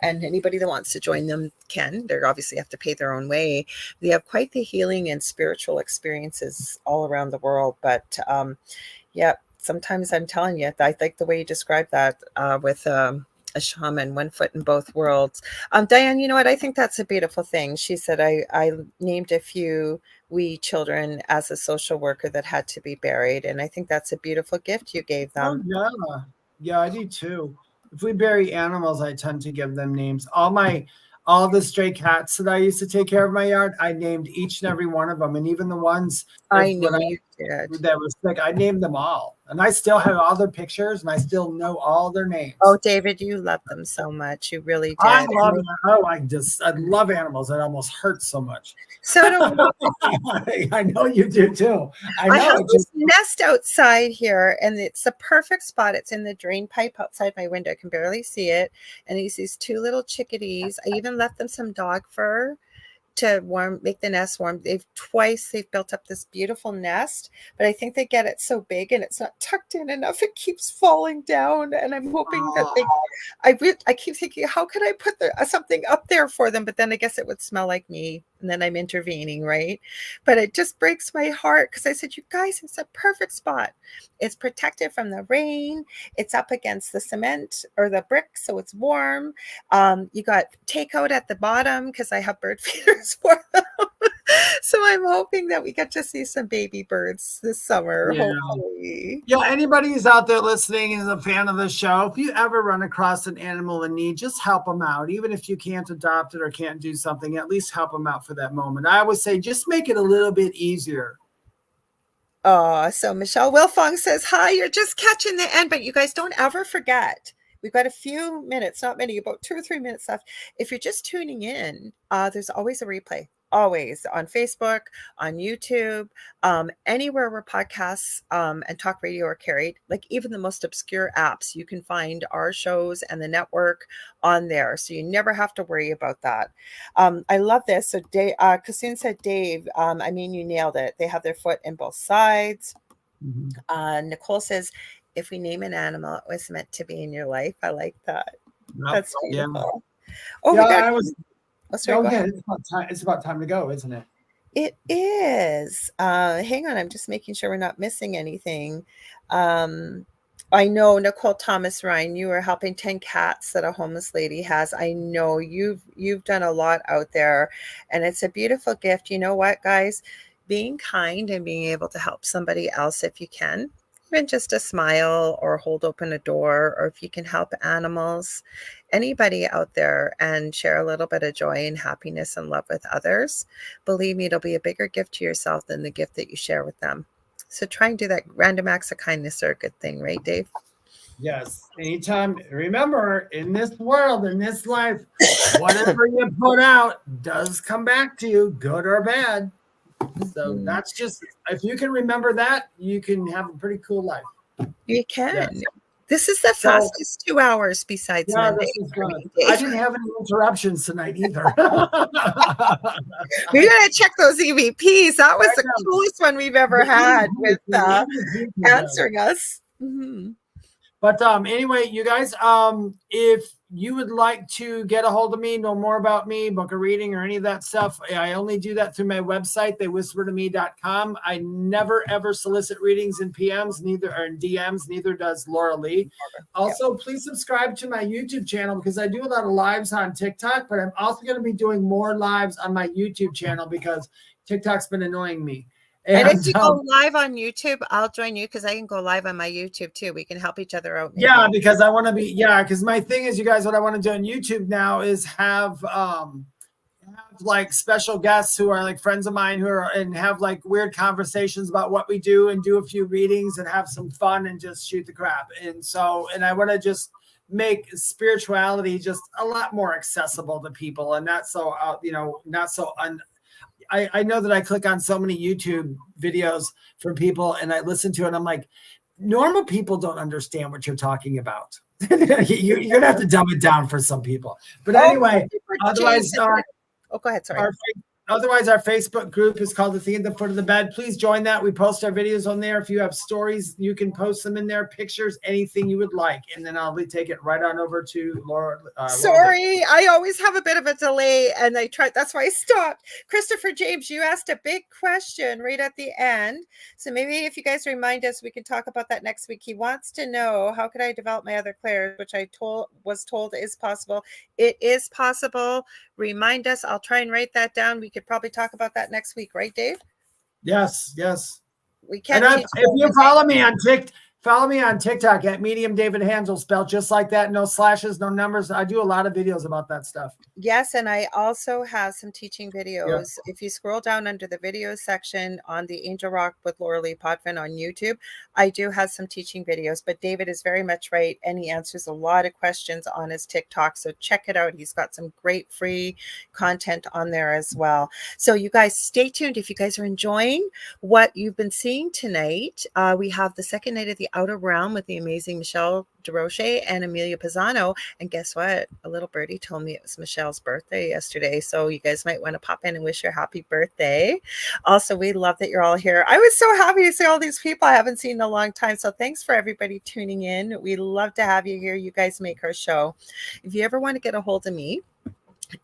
And anybody that wants to join them can. They obviously have to pay their own way. They have quite the healing and spiritual experiences all around the world. But yeah, sometimes I'm telling you, I like the way you described that with a shaman, one foot in both worlds. Diane, you know what? I think that's a beautiful thing. She said, I named a few wee children as a social worker that had to be buried. And I think that's a beautiful gift you gave them. Oh, yeah. Yeah, I do too. If we bury animals, I tend to give them names. All the stray cats that I used to take care of in my yard, I named each and every one of them. And even the ones I know you did. that was sick, I named them all. And I still have all their pictures and I still know all their names. Oh, David, you love them so much. You really did. I love them. Oh, I love animals. It almost hurts so much. So do I know you do too. I have this nest outside here, and it's the perfect spot. It's in the drain pipe outside my window. I can barely see it. And these two little chickadees. I even left them some dog fur to make the nest warm. They've built up this beautiful nest, but I think they get it so big and it's not tucked in enough. It keeps falling down, and I'm hoping that I keep thinking, how could I put something up there for them? But then I guess it would smell like me, and then I'm intervening, right? But it just breaks my heart because I said, you guys, it's a perfect spot. It's protected from the rain. It's up against the cement or the brick, so it's warm. You got takeout at the bottom because I have bird feeders for them. So I'm hoping that we get to see some baby birds this summer, hopefully. Yeah, anybody who's out there listening and is a fan of the show, if you ever run across an animal in need, just help them out. Even if you can't adopt it or can't do something, at least help them out for that moment. I always say, just make it a little bit easier. Oh, so Michelle Wilfong says, hi, you're just catching the end, but you guys don't ever forget. We've got a few minutes, not many, about 2 or 3 minutes left. If you're just tuning in, there's always a replay. Always on Facebook, on YouTube, anywhere where podcasts and talk radio are carried, like even the most obscure apps, you can find our shows and the network on there. So you never have to worry about that. I love this. So Kassoon said, Dave, I mean, you nailed it. They have their foot in both sides. Mm-hmm. Nicole says, if we name an animal, it was meant to be in your life. I like that. That's beautiful. Yeah. Oh, yeah, it's about time to go, isn't it? It is. Hang on, I'm just making sure we're not missing anything. I know Nicole Thomas Ryan, you are helping 10 cats that a homeless lady has. I know you've done a lot out there, and it's a beautiful gift. You know what, guys? Being kind and being able to help somebody else if you can. Even just a smile or hold open a door, or if you can help animals, anybody out there, and share a little bit of joy and happiness and love with others, believe me, it'll be a bigger gift to yourself than the gift that you share with them. So try and do that. Random acts of kindness are a good thing, right, Dave? Yes. Anytime. Remember, in this world, in this life, whatever you put out does come back to you, good or bad. So that's just, if you can remember that, you can have a pretty cool life. You can. Yes. This is the fastest 2 hours besides Monday. I didn't have any interruptions tonight either. We're going to check those EVPs. That was the coolest one we've ever had with answering us. Mm-hmm. But anyway, you guys, if you would like to get a hold of me, know more about me, book a reading or any of that stuff, I only do that through my website, theywhispertome.com. I never, ever solicit readings in PMs, neither or in DMs, neither does Lorilei. Also, please subscribe to my YouTube channel because I do a lot of lives on TikTok, but I'm also going to be doing more lives on my YouTube channel because TikTok's been annoying me. And if you go live on YouTube, I'll join you because I can go live on my YouTube too. We can help each other out. Maybe. Yeah, because I want to be, because my thing is, you guys, what I want to do on YouTube now is have like special guests who are like friends of mine and have like weird conversations about what we do and do a few readings and have some fun and just shoot the crap. And I want to just make spirituality just a lot more accessible to people and not so, I know that I click on so many YouTube videos from people and I listen to it and I'm like, normal people don't understand what you're talking about. You're going to have to dumb it down for some people. But anyway, otherwise, go ahead. Sorry. Otherwise, our Facebook group is called The Thing at the Foot of the Bed. Please join that. We post our videos on there. If you have stories, you can post them in there, pictures, anything you would like. And then I'll take it right on over to Laura. Sorry, I always have a bit of a delay, and I tried. That's why I stopped. Christopher James, you asked a big question right at the end. So maybe if you guys remind us, we can talk about that next week. He wants to know, how could I develop my other clairs, which I was told is possible. It is possible. Remind us. I'll try and write that down. We could probably talk about that next week, right, Dave? Yes. We can't. And if you follow me on TikTok at Medium David Hanzel, spelled just like that. No slashes, no numbers. I do a lot of videos about that stuff. Yes, and I also have some teaching videos. If you scroll down under the video section on the Angel Rock with Lorilei Potvin on YouTube, I do have some teaching videos. But David is very much right, and he answers a lot of questions on his TikTok. So check it out. He's got some great free content on there as well. So you guys stay tuned. If you guys are enjoying what you've been seeing tonight, we have the second night of the Outer Realm with the amazing Michelle DeRoche and Amelia Pisano. And guess what? A little birdie told me it was Michelle's birthday yesterday. So you guys might want to pop in and wish her happy birthday. Also, we love that you're all here. I was so happy to see all these people I haven't seen in a long time. So thanks for everybody tuning in. We love to have you here. You guys make our show. If you ever want to get a hold of me,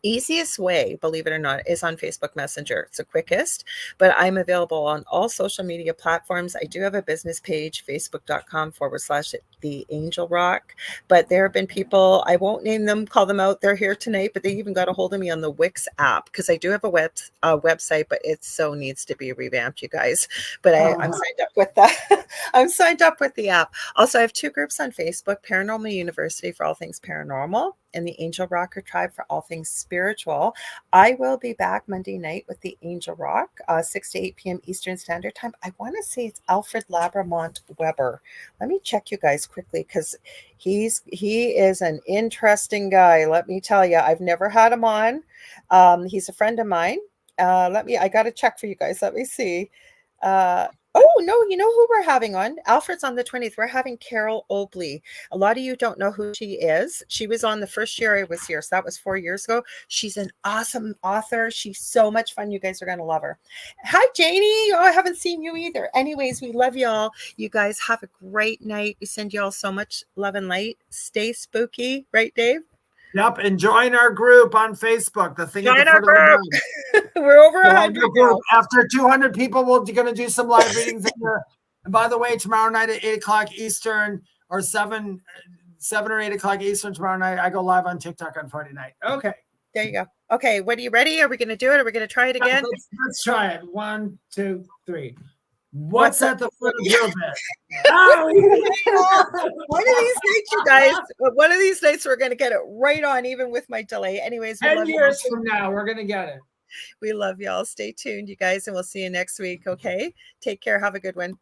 easiest way, believe it or not, is on Facebook Messenger. It's the quickest, but I'm available on all social media platforms. I do have a business page, facebook.com/The Angel Rock. But there have been people, I won't name them, call them out. They're here tonight, but they even got a hold of me on the Wix app, because I do have a website, but it so needs to be revamped, you guys. But I'm signed up with that. I'm signed up with the app. Also, I have two groups on Facebook, Paranormal University for all things paranormal, and the Angel Rocker Tribe for all things spiritual. I will be back Monday night with the Angel Rock, 6 to 8 p.m. Eastern Standard Time. I want to say it's Alfred Labramont Weber. Let me check you guys quickly, because he is an interesting guy. Let me tell you, I've never had him on. He's a friend of mine. I got to check for you guys. Let me see. Oh, no, you know who we're having on? Alfred's on the 20th. We're having Carol Obley. A lot of you don't know who she is. She was on the first year I was here, so that was 4 years ago. She's an awesome author. She's so much fun. You guys are going to love her. Hi, Janie. Oh, I haven't seen you either. Anyways, we love y'all. You guys have a great night. We send y'all so much love and light. Stay spooky. Right, Dave? Yep, and join our group on Facebook. The Thing Join at the our Foot of group. the Bed. We're over 100 now. After 200 people, we're going to do some live readings in there. And by the way, tomorrow night at 8 o'clock Eastern, or 7 or 8 o'clock Eastern tomorrow night, I go live on TikTok on Friday night. Okay. There you go. Okay, what are you ready? Are we going to do it? Are we going to try it again? Let's try it. 1, 2, 3. What's at the foot of your bed? Oh, one of these nights, you guys, one of these nights, we're going to get it right on, even with my delay. Anyways, 10 years from now, we're going to get it. We love y'all. Stay tuned, you guys, and we'll see you next week. Okay. Take care. Have a good one.